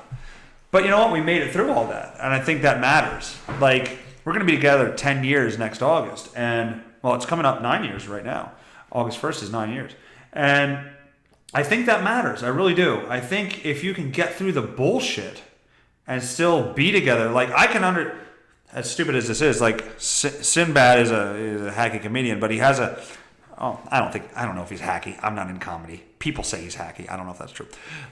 But you know what? We made it through all that. And I think that matters. Like, we're gonna be together 10 years next August. And, well, it's coming up 9 years right now. August 1st is 9 years. And I think that matters. I really do. I think if you can get through the bullshit and still be together, like I can as stupid as this is, like Sinbad is a hacky comedian, but he has I don't know if he's hacky. I'm not in comedy. People say he's hacky. I don't know if that's true.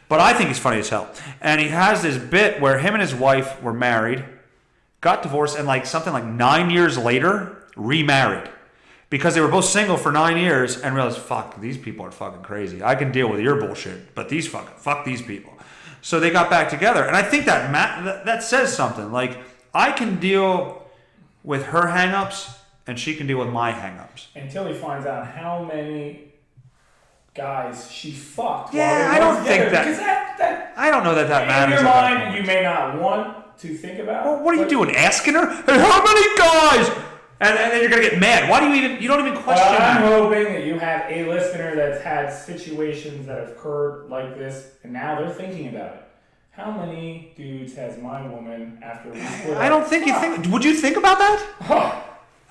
But I think he's funny as hell. And he has this bit where him and his wife were married, got divorced, and like something like 9 years later, remarried. Because they were both single for 9 years and realized, fuck, these people are fucking crazy. I can deal with your bullshit, but fuck these people. So they got back together. And I think that says something. Like, I can deal with her hang-ups and she can deal with my hang-ups. Until he finds out how many guys she fucked. Yeah, I don't think that. Because that I don't know that matters. In your mind, you may not want to think about. Well, what are you doing? Asking her? How many guys? And then you're going to get mad. Why do you don't even question that? I'm hoping that you have a listener that's had situations that have occurred like this, and now they're thinking about it. How many dudes has my woman after we split up? I don't think you think... Would you think about that? Huh.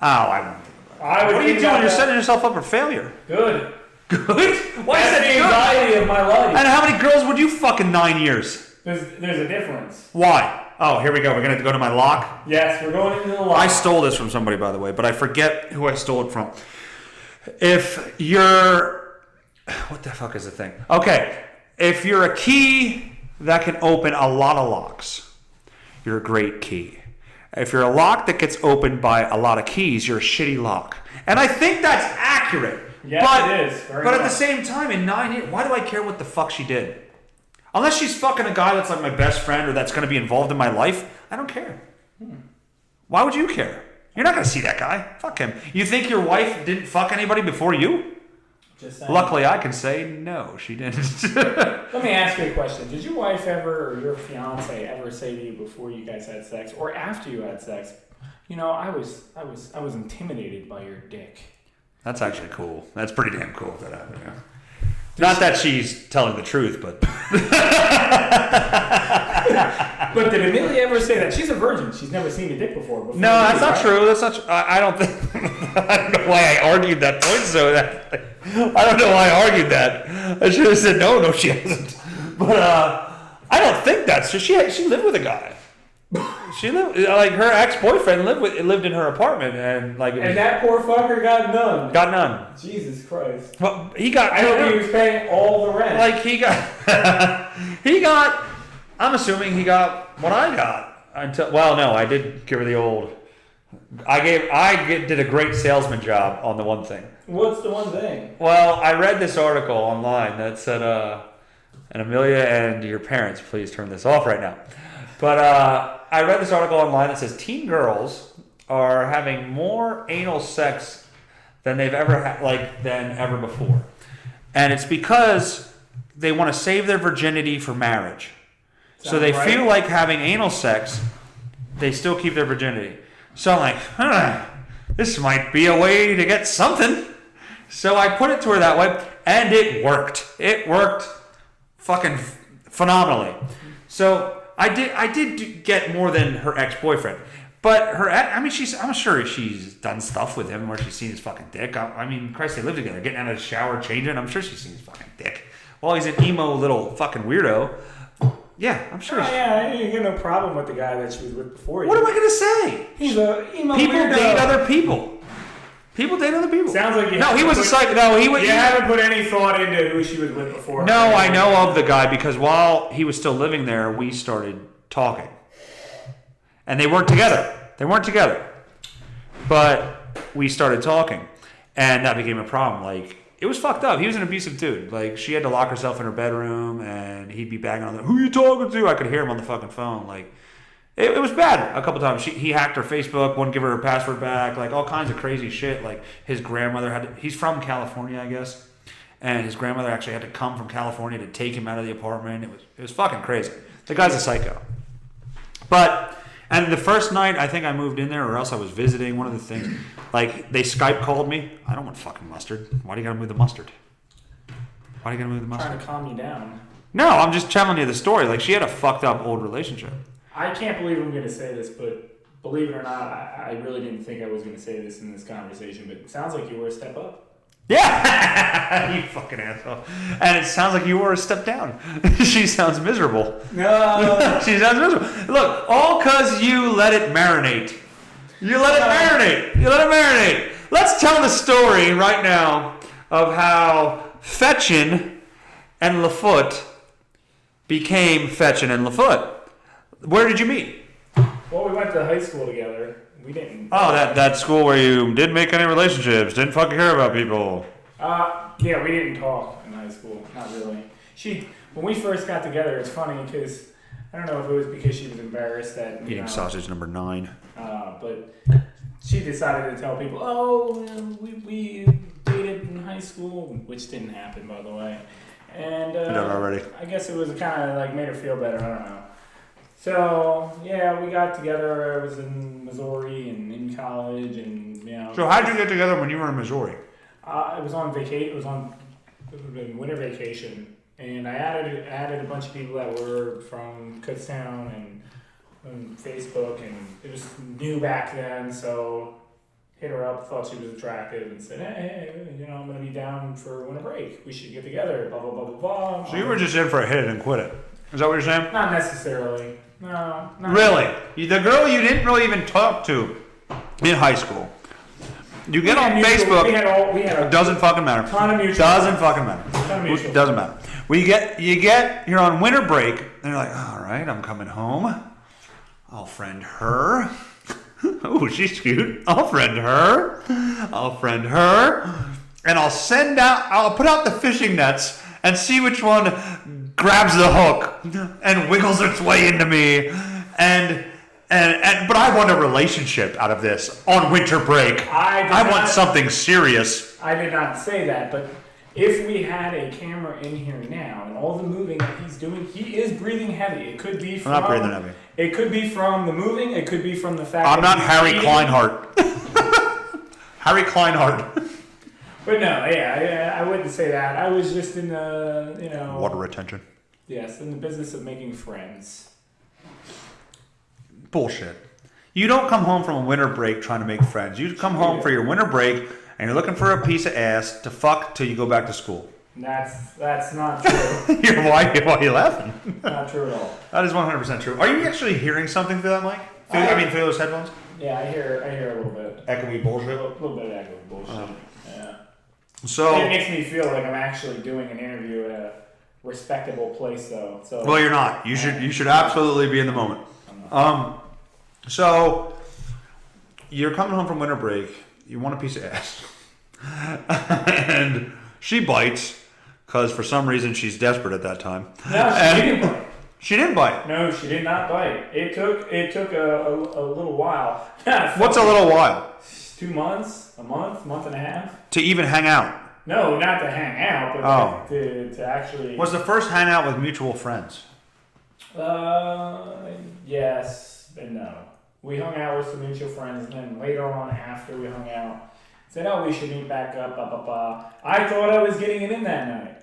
Oh, I don't think about that. What are you doing? You're setting yourself up for failure. Good. Good? Why is that the anxiety of my life. And how many girls would you fuck in 9 years? There's a difference. Why? Oh, here we go. We're going to go to my lock? Yes, we're going into the lock. I stole this from somebody, by the way, but I forget who I stole it from. If you're... What the fuck is the thing? Okay. If you're a key that can open a lot of locks, you're a great key. If you're a lock that gets opened by a lot of keys, you're a shitty lock. And I think that's accurate. Yes, it is. But at the same time, in 9 years, why do I care what the fuck she did? Unless she's fucking a guy that's like my best friend or that's going to be involved in my life, I don't care. Why would you care? You're not going to see that guy. Fuck him. You think your wife didn't fuck anybody before you? Just saying. Luckily, I can say no, she didn't. Let me ask you a question. Did your wife ever, or your fiance ever say to you before you guys had sex, or after you had sex, I was intimidated by your dick? That's actually cool. That's pretty damn cool if that happened, yeah. Not that she's telling the truth, but... But did Amelia ever say that? She's a virgin. She's never seen a dick before. No, that's not true. That's not true. I don't think... I don't know why I argued that point so that... I don't know why I argued that. I should have said, no, she hasn't. But I don't think that's true. She lived with a guy. She lived... Like, her ex-boyfriend lived in her apartment, and like... And that poor fucker got none. Got none. Jesus Christ. Well, he got... I hope he was paying all the rent. Like, he got... I'm assuming he got what I got. Well, no, I did give her the old... I did a great salesman job on the one thing. What's the one thing? Well, I read this article online that said, and Amelia and your parents, please turn this off right now. But I read this article online that says teen girls are having more anal sex than they've ever had, than ever before. And it's because they want to save their virginity for marriage. So they feel like having anal sex, they still keep their virginity. So I'm like, this might be a way to get something. So I put it to her that way, and it worked. It worked fucking phenomenally. So I did get more than her ex-boyfriend. But I'm sure she's done stuff with him where she's seen his fucking dick. I mean, Christ, they live together, getting out of the shower, changing. I'm sure she's seen his fucking dick. Well, he's an emo little fucking weirdo. Yeah, I'm sure. Yeah, you got no problem with the guy that she was with before you. What am I gonna say? He's a emo People weirdo. date other people. People date other people. Sounds like you. No, he was a psych. No, he was. You haven't put any thought into who she was with before. No, I know of the guy because while he was still living there, we started talking, and they weren't together. They weren't together, but we started talking, and that became a problem. Like. It was fucked up. He was an abusive dude. Like, she had to lock herself in her bedroom, and he'd be banging on the, who are you talking to? I could hear him on the fucking phone. Like, it was bad a couple times. He hacked her Facebook, wouldn't give her her password back, like, all kinds of crazy shit. Like, his grandmother had to, he's from California, I guess, and his grandmother actually had to come from California to take him out of the apartment. It was fucking crazy. The guy's a psycho. But... And the first night, I think I moved in there, or else I was visiting. One of the things, like, they Skype called me. I don't want fucking mustard. Why do you gotta move the mustard? Why do you gotta move the mustard? Trying to calm you down. No, I'm just telling you the story. Like, she had a fucked up old relationship. I can't believe I'm gonna say this, but believe it or not, I really didn't think I was gonna say this in this conversation. But it sounds like you were a step up. Yeah, you fucking asshole. And it sounds like you were a step down. She sounds miserable. No. She sounds miserable. Look, all because you let it marinate. You let it marinate. You let it marinate. Let's tell the story right now of how Fetchin and Lafoote became Fetchin and Lafoote. Where did you meet? Well, we went to high school together. We didn't. Oh, that school where you didn't make any relationships, didn't fucking care about people. Yeah, we didn't talk in high school. Not really. When we first got together, it's funny because I don't know if it was because she was embarrassed that Eating sausage number 9. But she decided to tell people, "Oh, we dated in high school," which didn't happen, by the way. And Done already. I guess it was kind of like made her feel better. I don't know. So yeah, we got together. I was in Missouri and in college, and you know. So how'd you get together when you were in Missouri? It was on vacation. It was on winter vacation, and I added a bunch of people that were from Kutztown and on Facebook, and it was new back then. So hit her up, thought she was attractive, and said, "Hey, you know, I'm gonna be down for winter break. We should get together." Blah blah blah blah blah. So you were just in for a hit and quit it. Is that what you're saying? Not necessarily. No. Not Really? The girl you didn't really even talk to in high school. You get on Facebook. We had a doesn't fucking matter. ton of mutual Doesn't friends. fucking matter. Ton of mutual Doesn't matter. Well, you're on winter break, and you're like, all right, I'm coming home. I'll friend her. Oh, she's cute. I'll friend her. And I'll put out the fishing nets and see which one grabs the hook and wiggles its way into me. But I want a relationship out of this on winter break. I want something serious. I did not say that, but if we had a camera in here now and all the moving that he's doing, he is breathing heavy. It could be from... I'm not breathing heavy. It could be from the moving. It could be from the fact I'm that not Harry eating. Kleinhardt. Harry Kleinhardt. But no, yeah, I wouldn't say that. I was just in the, Water retention. Yes, in the business of making friends. Bullshit. You don't come home from a winter break trying to make friends. You come home for your winter break and you're looking for a piece of ass to fuck till you go back to school. That's not true. Why are you laughing? Not true at all. That is 100% true. Are you actually hearing something through that mic? Through those headphones? Yeah, I hear a little bit. Echoey A bullshit? little bit of echoey bullshit. Yeah. So, It makes me feel like I'm actually doing an interview at a respectable place, though. So. well, you're not. You should absolutely be in the moment. So you're coming home from winter break. You want a piece of ass, and she bites because for some reason she's desperate at that time. No, she didn't bite. She didn't bite. No, she did not bite. It took a little while. What's a little while? 2 months, a month and a half. To even hang out. No, not to hang out, but to actually. Was the first hangout with mutual friends? Yes and no. We hung out with some mutual friends, and then later on, after we hung out, said, "Oh, we should meet back up." I thought I was getting it in that night,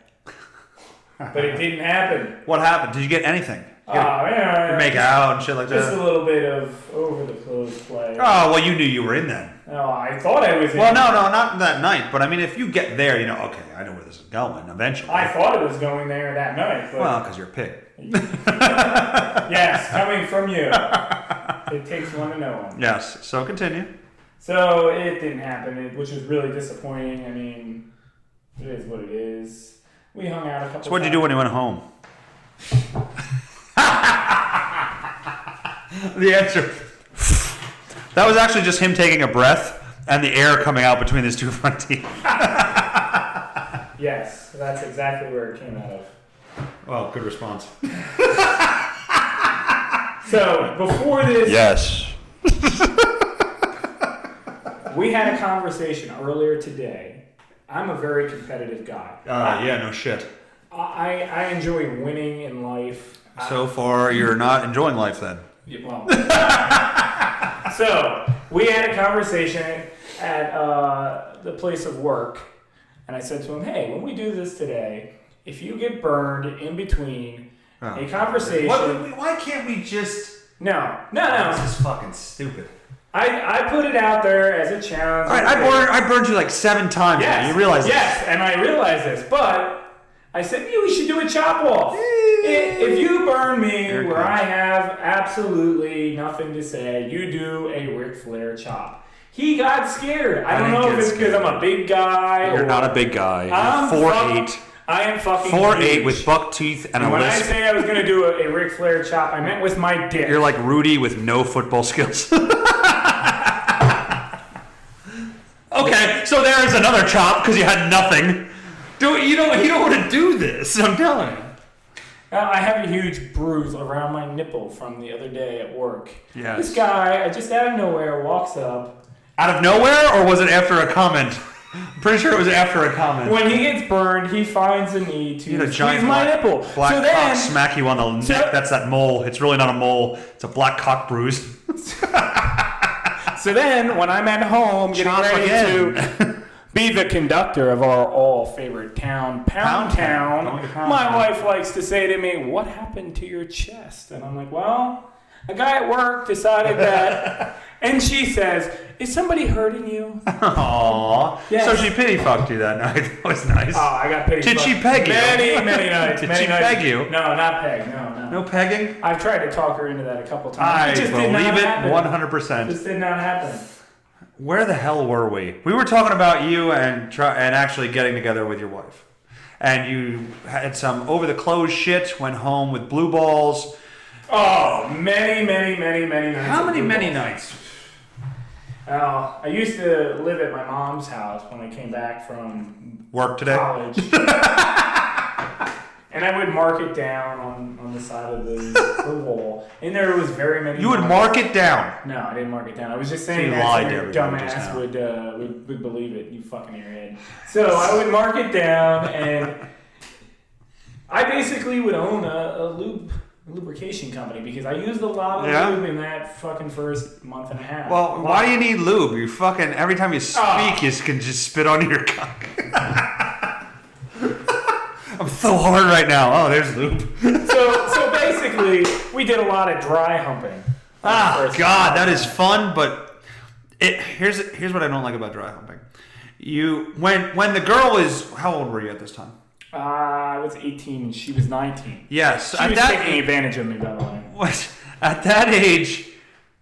but it didn't happen. What happened? Did you get anything? Yeah, Make out and shit like just that? a little bit of over the clothes play. Oh, well, you knew you were in then. No, I thought I was in. Well, no, not that night. But I mean, if you get there, okay, I know where this is going eventually. I thought it was going there that night. But Well, because you're a pig. Yes, coming from you. It takes one to know one. Yes. So continue. So it didn't happen, which was really disappointing. I mean, it is what it is. We hung out a couple. So what did you do when you went home? The answer. That was actually just him taking a breath and the air coming out between his two front teeth. Yes, that's exactly where it came out of. Well, good response. So before this, Yes. we had a conversation earlier today. I'm a very competitive guy. Yeah, no shit. I enjoy winning in life. So far, you're not enjoying life then. Well, so we had a conversation at the place of work, and I said to him, "Hey, when we do this today, if you get burned in between a conversation, Why can't we just? no. This is fucking stupid. I put it out there as a challenge. All right, I burned you like 7 times. Yes, You realize yes, and I realize this, but I said, "Yeah, we should do a chop off. If you burn me where I have absolutely nothing to say, you do a Ric Flair chop." He got scared. I don't know if it's because I'm a big guy. You're not a big guy. You're 4'8". I am fucking 4'8" huge. with buck teeth and a When I lisp. say I was going to do a Ric Flair chop, I meant with my dick. You're like Rudy with no football skills. Okay, so there is another chop because you had nothing. You don't want to do this. I'm telling you. I have a huge bruise around my nipple from the other day at work. Yes. This guy, just out of nowhere, walks up. Out of nowhere, or was it after a comment? I'm pretty sure it was after a comment. When he gets burned, he finds a need to You had a squeeze giant my nipple. black So cock then, smack you on the neck. That's that mole. It's really not a mole. It's a black cock bruise. so then, when I'm at home getting Chop ready again. to be the conductor of our all favorite town, Pound Town, Going to Pound my Town. wife likes to say to me, "What happened to your chest?" And I'm like, "Well, a guy at work decided that." And she says, "Is somebody hurting you?" Aww. Yes. So she pity fucked you that night. That was nice. Oh, I got paid. Did she peg you? Many nights. Did many she nights. peg you? No, not peg. No. No pegging? I've tried to talk her into that a couple times. I It just did believe not it happen. 100%. Just did not happen. Where the hell were we? We were talking about you and actually getting together with your wife. And you had some over the clothes shit, went home with blue balls. Oh, many nights. How of many blue balls. nights? I used to live at my mom's house when I came back from Work today? college. And I would mark it down on the side of the wall. And there was very many. You would mark it down. No, I didn't mark it down. I was just So saying you that lied so to your everybody just dumbass now. would believe it. You fucking airhead. So I would mark it down, and I basically would own a lubrication company because I used a lot of Yeah? lube in that fucking first month and a half. Well, why do you need lube? You fucking, every time you speak, Oh. you can just spit on your cock. I'm so hard right now. Oh, there's lube. So basically, we did a lot of dry humping. Ah, God, that is fun, but here's what I don't like about dry humping. When the girl is, how old were you at this time? I was 18 and she was 19. Yes, She was taking advantage of me, by the way. At that age,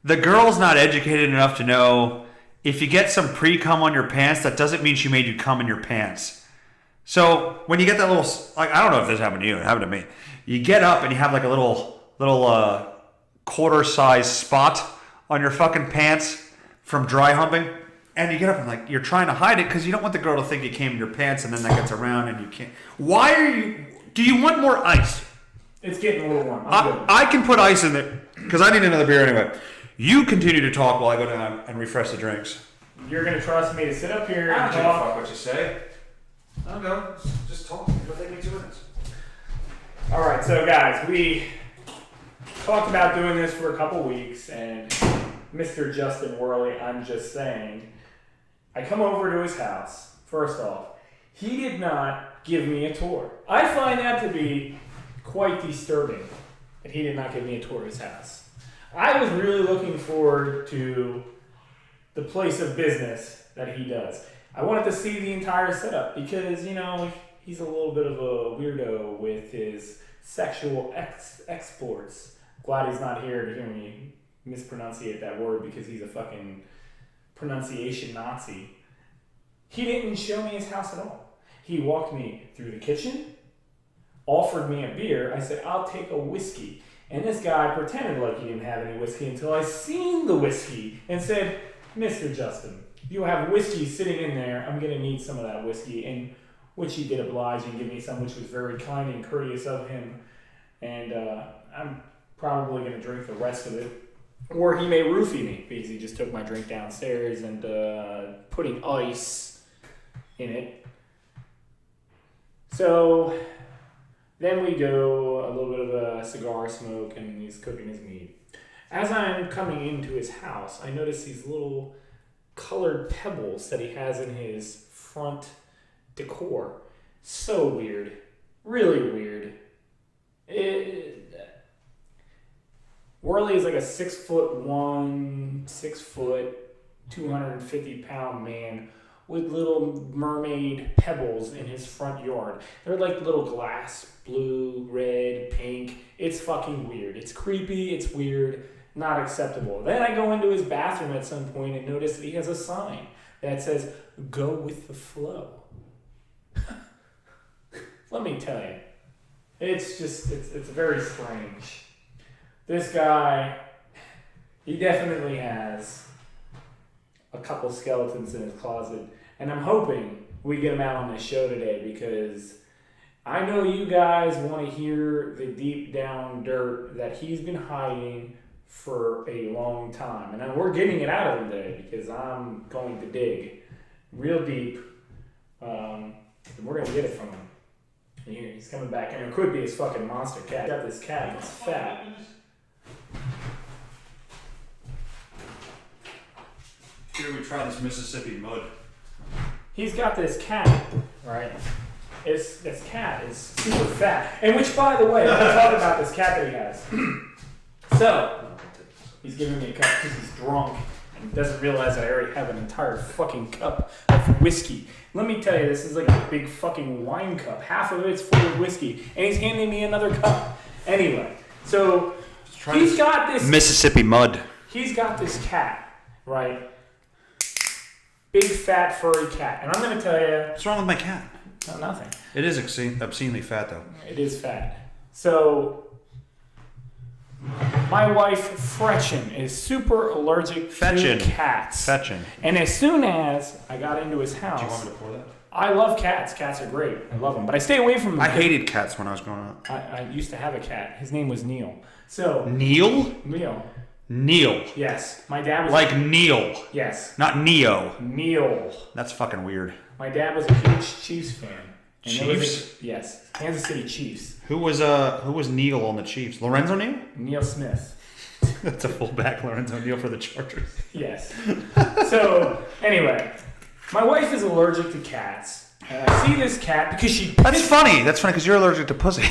the girl's not educated enough to know if you get some pre-cum on your pants, that doesn't mean she made you cum in your pants. So when you get that little, like, I don't know if this happened to you, it happened to me. You get up and you have like a little quarter-size spot on your fucking pants from dry humping, and you get up and like you're trying to hide it because you don't want the girl to think you came in your pants, and then that gets around and you can't. Why are you? Do you want more ice? It's getting a little warm. I'm good. I can put ice in there because I need another beer anyway. You continue to talk while I go down and refresh the drinks. You're going to trust me to sit up here I and don't give a talk. fuck what you say. I'll go. Just talk. It'll take me 2 minutes. All right, so guys, we talked about doing this for a couple weeks, and Mr. Justin Werley, I'm just saying, I come over to his house. First off, he did not give me a tour. I find that to be quite disturbing that he did not give me a tour of his house. I was really looking forward to the place of business that he does. I wanted to see the entire setup because, you know, he's a little bit of a weirdo with his sexual exports. Glad he's not here to hear me mispronunciate that word because he's a fucking pronunciation Nazi. He didn't show me his house at all. He walked me through the kitchen, offered me a beer. I said, I'll take a whiskey. And this guy pretended like he didn't have any whiskey until I seen the whiskey and said, Mr. Justin, you have whiskey sitting in there. I'm going to need some of that whiskey. And which he did oblige and give me some, which was very kind and courteous of him. And I'm probably going to drink the rest of it. Or he may roofie me because he just took my drink downstairs and putting ice in it. So then we go a little bit of a cigar smoke and he's cooking his meat. As I'm coming into his house, I notice these little colored pebbles that he has in his front decor. So weird. Really weird. Werley is like a 6'1", 6 foot, 250-pound man with little mermaid pebbles in his front yard. They're like little glass, blue, red, pink. It's fucking weird. It's creepy. It's weird. Not acceptable. Then I go into his bathroom at some point and notice that he has a sign that says, "Go with the flow." Let me tell you, it's very strange. This guy, he definitely has a couple skeletons in his closet, and I'm hoping we get him out on this show today because I know you guys want to hear the deep down dirt that he's been hiding for a long time, and we're getting it out of him today because I'm going to dig real deep, and we're going to get it from him. He's coming back, and it could be his fucking monster cat. Got this cat that's fat. Here we try this Mississippi mud. He's got this cat, right? This cat is super fat. And which, by the way, let's talk about this cat that he has. So, he's giving me a cup because he's drunk and doesn't realize that I already have an entire fucking cup of whiskey. Let me tell you, this is like a big fucking wine cup. Half of it's full of whiskey. And he's handing me another cup. Anyway, so he's got this Mississippi mud. He's got this cat, right? Big fat furry cat. And I'm going to tell you... What's wrong with my cat? No, nothing. It is obscenely fat, though. It is fat. So, my wife, Fretchen, is super allergic to cats. Fetchin. And as soon as I got into his house... Do you want me to pour that? I love cats. Cats are great. I love them. But I stay away from them. I hated cats when I was growing up. I used to have a cat. His name was Neil. So... Neil? Neil. Yes. My dad was... Like Neil. Yes. Not Neo. Neil. That's fucking weird. My dad was a huge Chiefs fan. And Chiefs? Yes. Kansas City Chiefs. Who was Neil on the Chiefs? Lorenzo Neil? Neil Smith. That's a fullback, Lorenzo Neil for the Chargers. Yes. So, anyway, my wife is allergic to cats. And I see this cat because she... That's funny because you're allergic to pussy.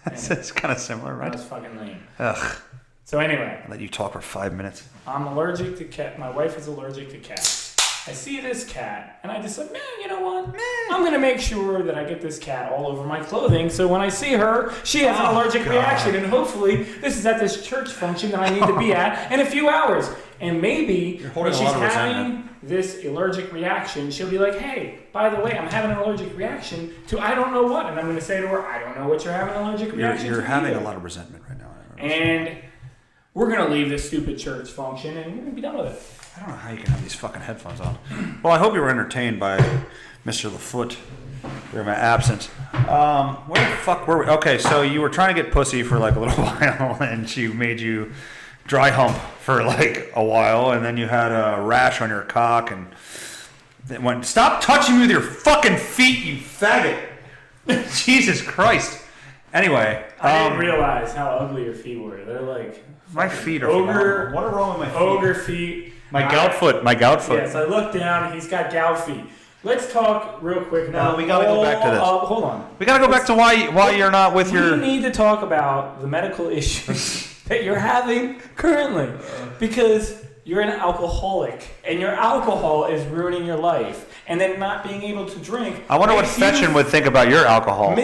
That's kind of similar, right? That's fucking lame. Ugh. So anyway. I'll let you talk for 5 minutes. I'm allergic to cat. My wife is allergic to cats. I see this cat, and I just like, man, you know what? I'm going to make sure that I get this cat all over my clothing, so when I see her, she has an allergic reaction, and hopefully this is at this church function that I need to be at in a few hours. And maybe when she's having this allergic reaction, she'll be like, hey, by the way, I'm having an allergic reaction to I don't know what. And I'm going to say to her, I don't know what you're having an allergic reaction to. You're having a lot of resentment right now. And we're going to leave this stupid church function, and we're going to be done with it. I don't know how you can have these fucking headphones on. Well, I hope you were entertained by Mr. Lafoote during my absence. Where the fuck were we? Okay, so you were trying to get pussy for like a little while, and she made you dry hump for like a while, and then you had a rash on your cock, and it went, stop touching me with your fucking feet, you faggot. Jesus Christ. Anyway. I didn't realize how ugly your feet were. They're like... My feet are... Ogre. What are wrong with my feet? Ogre feet. My gout foot. Yes, I looked down. He's got gout feet. Let's talk real quick now. No, we gotta go back to this. Hold on. We gotta go back to why you're not with your... We need to talk about the medical issues that you're having currently. Because you're an alcoholic. And your alcohol is ruining your life. And then not being able to drink... I wonder what Fetchin would think about your alcohol.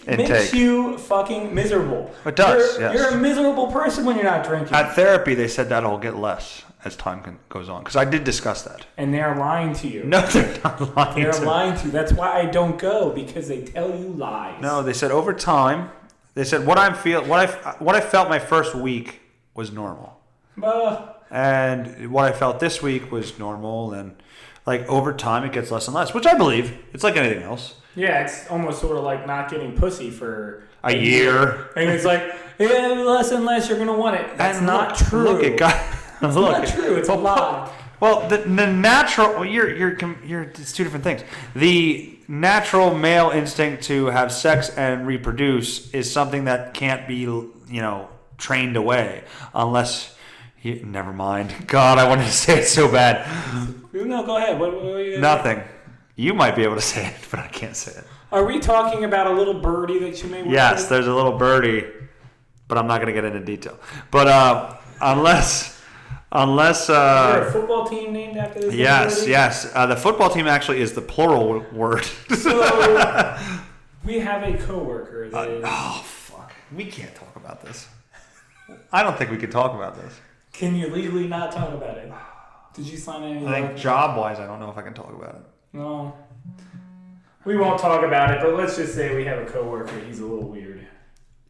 intake. Makes you fucking miserable. It does, You're, yes. You're a miserable person when you're not drinking. At therapy, they said that'll get less as time goes on. Because I did discuss that. And they're lying to you. No, they're not lying They're to me. lying to you. That's why I don't go, because they tell you lies. No, they said over time, they said what I felt my first week was normal. And what I felt this week was normal, and like over time it gets less and less, which I believe. It's like anything else. Yeah, it's almost sort of like not getting pussy for A year. And it's like, yeah, less and less you're gonna want it. That's not true. Look at God. It's not true. It's a lie. Well, the natural. Well, you're. It's two different things. The natural male instinct to have sex and reproduce is something that can't be, trained away unless. Never mind. God, I wanted to say it so bad. No, go ahead. What are you Nothing. You might be able to say it, but I can't say it. Are we talking about a little birdie that you may work Yes, with? there's a little birdie, but I'm not going to get into detail. But unless Is there a football team named after this? yes. The football team actually is the plural word. So we have a coworker that is... Oh, fuck. We can't talk about this. I don't think we can talk about this. Can you legally not talk about it? Did you sign any? I think job-wise, I don't know if I can talk about it. No. We won't talk about it, but let's just say we have a coworker. He's a little weird,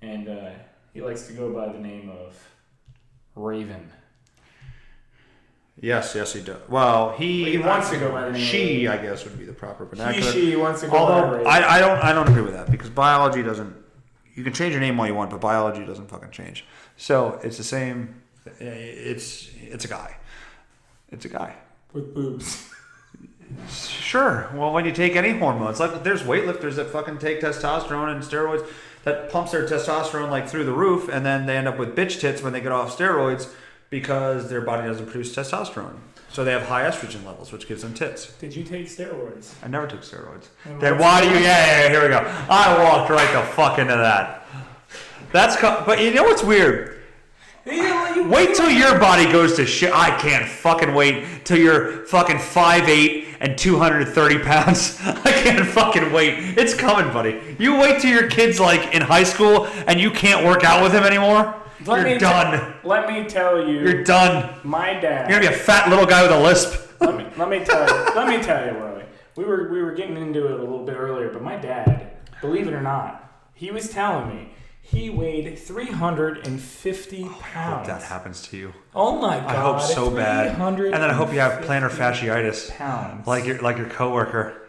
and he likes to go by the name of Raven. Yes, he does. Well, he wants to go by the name. She, I guess, would be the proper vernacular. She wants to go Although, by Raven. I don't agree with that because biology doesn't. You can change your name all you want, but biology doesn't fucking change. So it's the same. It's a guy. It's a guy with boobs. Sure. Well, when you take any hormones, like there's weightlifters that fucking take testosterone and steroids that pumps their testosterone like through the roof, and then they end up with bitch tits when they get off steroids because their body doesn't produce testosterone. So they have high estrogen levels, which gives them tits. Did you take steroids? I never took steroids. Then why do you? Yeah, here we go. I walked right the fuck into that. But you know what's weird? Wait till your body goes to shit. I can't fucking wait till you're fucking 5'8" and 230 pounds. I can't fucking wait. It's coming, buddy. You wait till your kid's like in high school and you can't work out with him anymore. You're done. Let me tell you. You're done. My dad. You're gonna be a fat little guy with a lisp. Let me tell you, Werley. We were getting into it a little bit earlier, but my dad, believe it or not, he was telling me he weighed 350 pounds. I hope that happens to you. Oh my God! I hope so bad. And then I hope you have plantar fasciitis, pounds. like your coworker,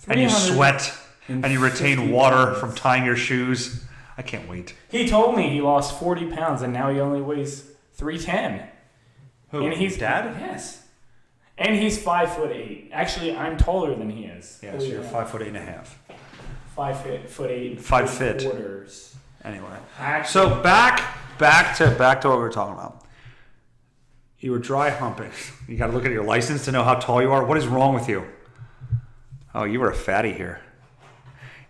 and you sweat and you retain water from tying your shoes. I can't wait. He told me he lost 40 pounds and now he only weighs 310. Who? And he's Dad? Yes. And he's 5'8". Actually, I'm taller than he is. Yes, you're 5'8.5". 5'8". 5 foot. Quarters. Anyway, Actually, so back to what we were talking about. You were dry humping. You got to look at your license to know how tall you are. What is wrong with you? Oh, you were a fatty here.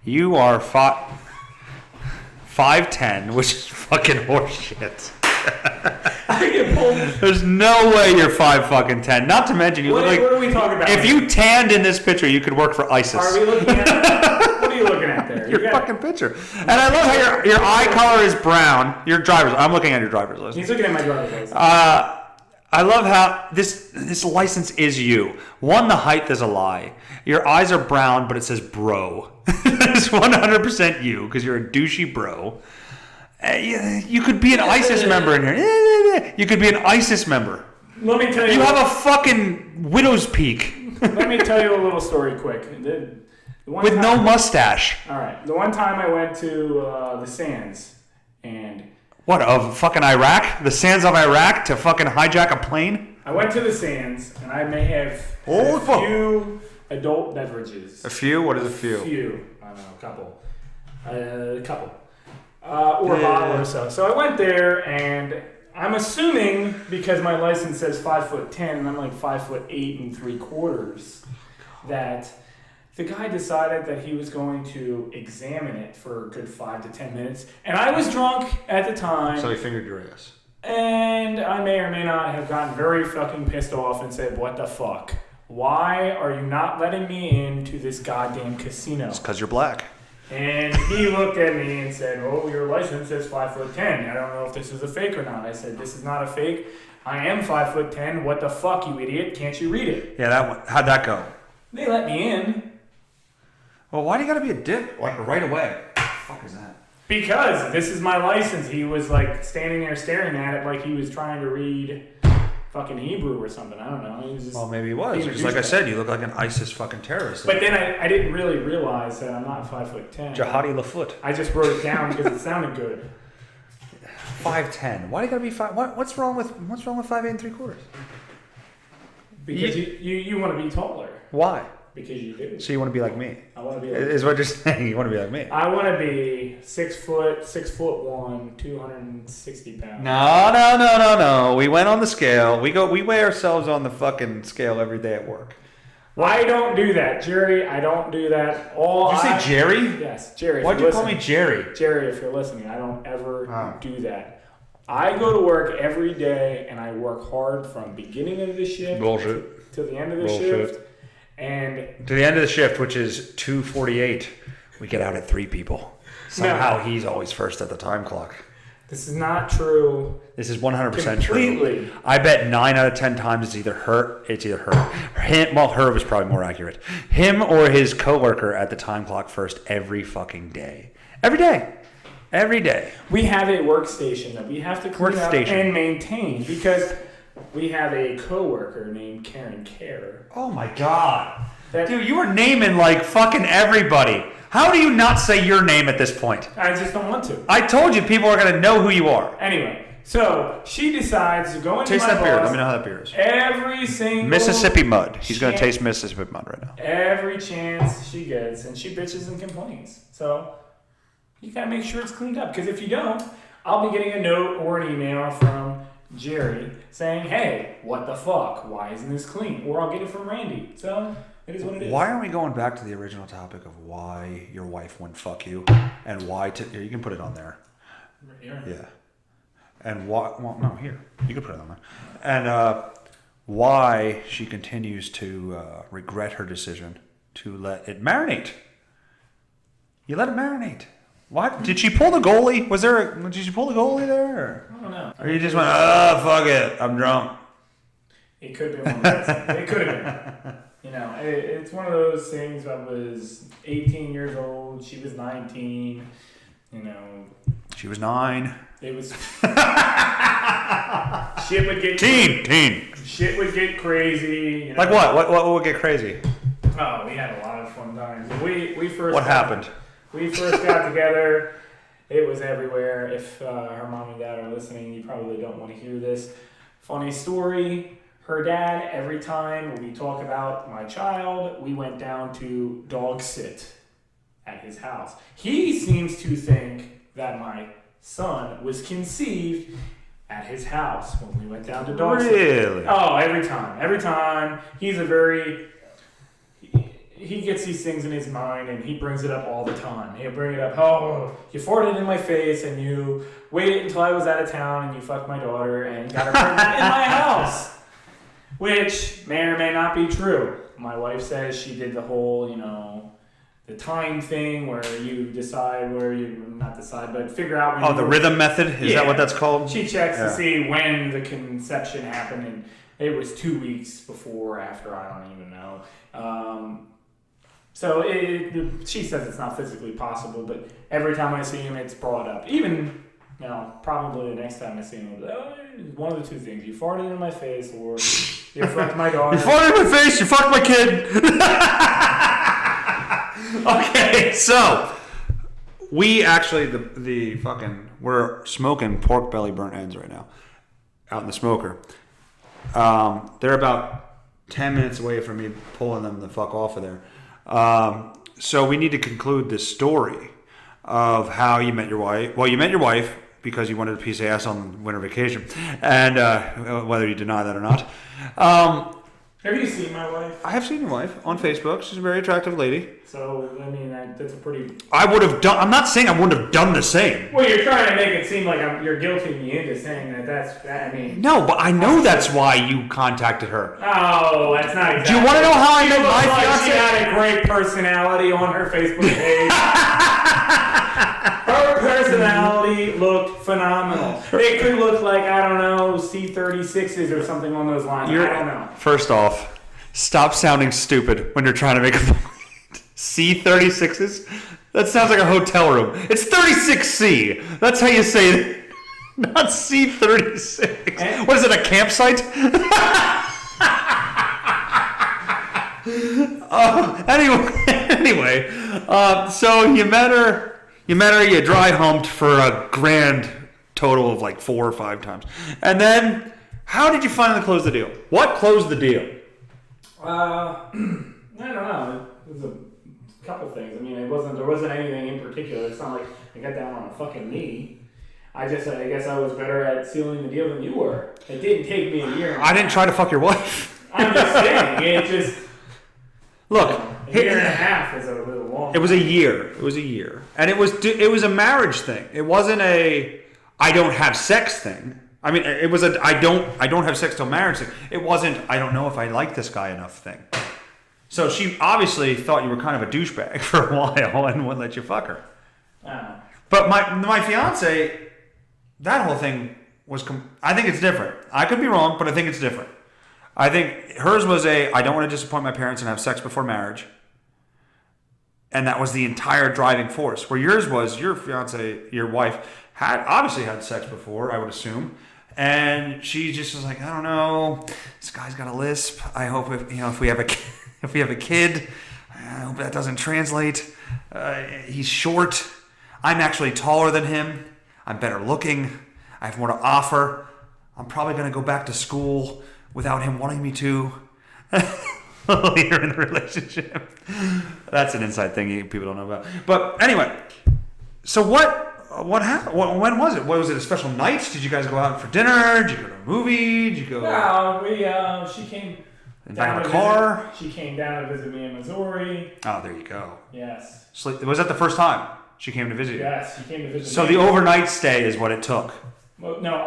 You are 5'10", which is fucking horseshit. I get pulled. There's no way you're 5'10". Not to mention you look like. What are we talking about? If you tanned in this picture, you could work for ISIS. Are we looking at? What are you looking at there? Your fucking picture. And I love how your eye color is brown. Your driver's. I'm looking at your driver's license. He's looking at my driver's license. I love how this license is you. One, the height is a lie. Your eyes are brown, but it says bro. It's 100% you because you're a douchey bro. You could be an ISIS member in here. You could be an ISIS member. Let me tell you. You have a fucking widow's peak. Let me tell you a little story quick. With no mustache. All right. The one time I went to the Sands and... What, of fucking Iraq? The sands of Iraq to fucking hijack a plane? I went to the Sands and I may have had a few adult beverages. A few? What is a few? A few. I don't know, a couple. Or a bottle or so. So I went there and I'm assuming because my license says 5'10" and I'm like 5'8"3/4 that the guy decided that he was going to examine it for a good 5 to 10 minutes. And I was drunk at the time. So he fingered your ass. And I may or may not have gotten very fucking pissed off and said, what the fuck? Why are you not letting me into this goddamn casino? It's because you're black. And he looked at me and said, "Oh, your license says 5'10". I don't know if this is a fake or not." I said, "This is not a fake. I am 5'10". What the fuck, you idiot? Can't you read it? Yeah, that one. How'd that go? They let me in. Well, why do you gotta be a dick? Like right away. What the fuck is that? Because this is my license. He was like standing there staring at it like he was trying to read fucking Hebrew or something. I don't know. He was just Well, maybe he was. being a Because like I douchebag. said, you look like an ISIS fucking terrorist. But then I didn't really realize that I'm not 5'10". Jihadi Lafoote. I just wrote it down because it sounded good. 5'10". Why do you gotta be 5? What's wrong with 5'8 3/4"? Because you want to be taller. Why? Because you do. So you want to be like me? I want to be like Is what you're saying? You want to be like me? I want to be 6'1", 260 pounds. No. We went on the scale. We weigh ourselves on the fucking scale every day at work. I don't do that, Jerry. I don't do that. Did you say Jerry? Yes, Jerry. Why'd you call me Jerry? Jerry, if you're listening, I don't ever do that. I go to work every day and I work hard from beginning of the shift Bullshit. to the end of the Bullshit. shift. And To the end of the shift, which is 2:48, we get out at 3 people. Somehow he's always first at the time clock. this is not true. This is 100% Completely. true. I bet 9 out of 10 times it's either her. Him. Well, her was probably more accurate. Him or his coworker at the time clock first every fucking day. Every day. Every day. We have a workstation that we have to clean up Workstation. and maintain because we have a coworker named Karen Kerr. Oh my god. That- Dude, you were naming like fucking everybody. How do you not say your name at this point? I just don't want to. I told you people are going to know who you are. Anyway, so she decides to go into Taste my that beer. boss Let me know how that beer is. every single Mississippi mud. He's going to chance- taste Mississippi mud right now. every chance she gets, and she bitches and complains. So you gotta make sure it's cleaned up, because if you don't, I'll be getting a note or an email from Jerry saying, "Hey, what the fuck? Why isn't this clean?" Or I'll get it from Randy. So it is what it is. Why aren't we going back to the original topic of why your wife wouldn't fuck you and why here, you can put it on there. Here. Yeah. And why, well, no, here. You can put it on there. And why she continues to regret her decision to let it marinate. You let it marinate. What? Did she pull the goalie? Did she pull the goalie there? I don't know. Or you just went, fuck it, I'm drunk. It could have been one of those things. It could have been. You know, it's one of those things. I was 18 years old. She was 19. You know. She was 9. It was. Shit would get. Teen. Shit would get crazy. You know? Like what? What would get crazy? Oh, we had a lot of fun times. We first. What happened? We first got together. It was everywhere. If her mom and dad are listening, you probably don't want to hear this. Funny story. Her dad, every time we talk about my child, we went down to dog sit at his house. He seems to think that my son was conceived at his house when we went down to dog sit. Really? Oh, every time. Every time. He's a very... He gets these things in his mind and he brings it up all the time. He'll bring it up, "Oh, you farted in my face and you waited until I was out of town and you fucked my daughter and got her pregnant in my house." Which may or may not be true. My wife says she did the whole, the time thing where you decide but figure out when The rhythm method? Is that what that's called? She checks to see when the conception happened, and it was 2 weeks before or after, I don't even know. So she says it's not physically possible, but every time I see him, it's brought up. Even, probably the next time I see him, one of the two things. You farted in my face or you fucked my daughter. You farted in my face, you fucked my kid. Okay, so we actually, we're smoking pork belly burnt ends right now out in the smoker. They're about 10 minutes away from me pulling them the fuck off of there. So we need to conclude this story of how you met your wife. Well, you met your wife because you wanted a piece of ass on winter vacation, and whether you deny that or not. Have you seen my wife? I have seen your wife on Facebook. She's a very attractive lady. So, that's a pretty... I'm not saying I wouldn't have done the same. Well, you're trying to make it seem like you're guilting me into saying No, but I know that's why you contacted her. Oh, that's not exactly... Do you want to know how I met my She fiance? had a great personality on her Facebook page. personality looked phenomenal. They could look like, I don't know, C-36s or something along those lines. I don't know. First off, stop sounding stupid when you're trying to make a point. C-36s? That sounds like a hotel room. It's 36C. That's how you say it. Not C-36. What is it, a campsite? Anyway, so you met her, you dry humped for a grand total of like 4 or 5 times. And then, how did you finally close the deal? What closed the deal? I don't know. It was a couple things. I mean, there wasn't anything in particular. It's not like I got down on a fucking knee. I guess I was better at sealing the deal than you were. It didn't take me a year. I didn't try to fuck your wife. I'm just saying. It just... Look, a year and a half is a little long. It was a year. And it was a marriage thing. It wasn't a I don't have sex thing. I mean, it was a I don't have sex till marriage thing. It wasn't I don't know if I like this guy enough thing. So she obviously thought you were kind of a douchebag for a while and wouldn't let you fuck her. But my fiance, that whole thing was I think it's different. I could be wrong, but I think it's different. I think hers was I don't want to disappoint my parents and have sex before marriage. And that was the entire driving force. Where yours was, your fiance, your wife, obviously had sex before, I would assume. And she just was like, I don't know, this guy's got a lisp. I hope if we have a kid, I hope that doesn't translate. He's short. I'm actually taller than him. I'm better looking. I have more to offer. I'm probably going to go back to school without him wanting me to later in the relationship. That's an inside thing people don't know about. But anyway, so what happened? When was it? Was it a special night? Did you guys go out for dinner? Did you go to a movie? Did you go? No, she came down in a car. She came down to visit me in Missouri. Oh, there you go. Yes. So was that the first time she came to visit you? Yes, she came to visit me. So the overnight stay is what it took. Well, no,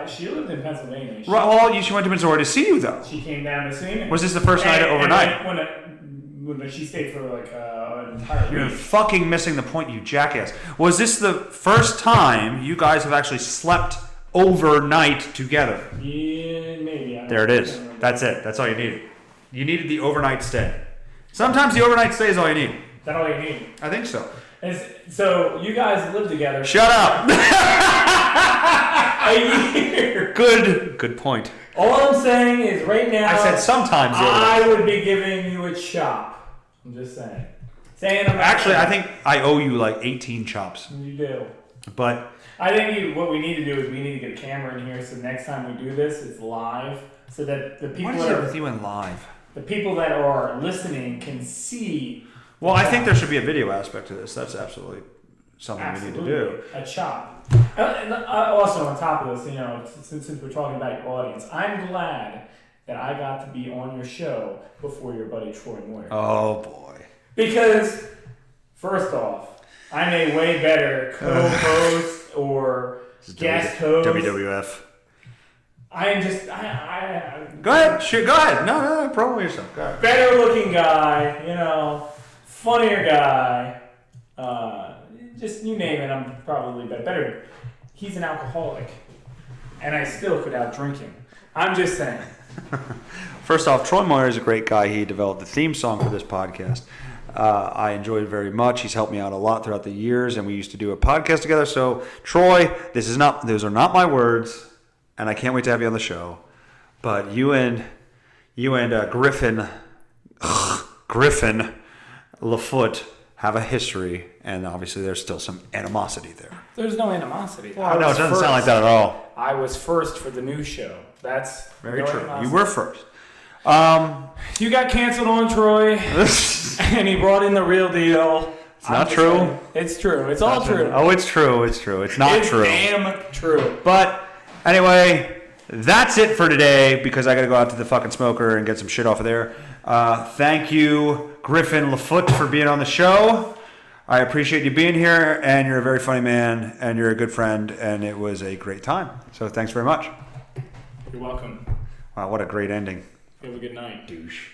she lived in Pennsylvania. She went to Missouri to see you, though. She came down to see me. Was this the first night overnight? When she stayed for like an entire week. You're fucking missing the point, you jackass. Was this the first time you guys have actually slept overnight together? Yeah, maybe. There it is. That's it. That's all you needed. You needed the overnight stay. Sometimes the overnight stay is all you need. Is that all you need? I think so. So you guys live together. Shut up. A year. Good point. All I'm saying is right now. I said sometimes. I would be giving you a chop. I'm just saying. Actually, I think I owe you like 18 chops. You do. But I think what we need to do is we need to get a camera in here so next time we do this, it's live, so that the people what is it with you in live? The people that are listening can see. Well, I think there should be a video aspect to this. That's absolutely something we need to do. A chop. Also, on top of this, since we're talking about your audience, I'm glad that I got to be on your show before your buddy Troy Moyer. Oh boy! Because first off, I'm a way better co-host or guest host. WWF. I am just. Go ahead. Go ahead. No. Promo yourself. Go ahead. Better looking guy. Funnier guy. Just you name it. I'm probably better. He's an alcoholic, and I still could outdrink him. I'm just saying. First off, Troy Moyer is a great guy. He developed the theme song for this podcast. I enjoyed it very much. He's helped me out a lot throughout the years, and we used to do a podcast together. So, Troy, those are not my words, and I can't wait to have you on the show. But you and Griffen Lafoote have a history, and obviously there's still some animosity there. There's no animosity. Well, no, it doesn't sound like that at all. I was first for the new show. That's very true. Animosity. You were first. You got canceled on Troy, and he brought in the real deal. It's not true. It's true. It's all true. Oh, it's true. It's true. It's not true. It's damn true. But anyway, that's it for today because I got to go out to the fucking smoker and get some shit off of there. Thank you, Griffen Lafoote, for being on the show. I appreciate you being here, and you're a very funny man, and you're a good friend, and it was a great time. So thanks very much. You're welcome. Wow, what a great ending. You have a good night. Douche.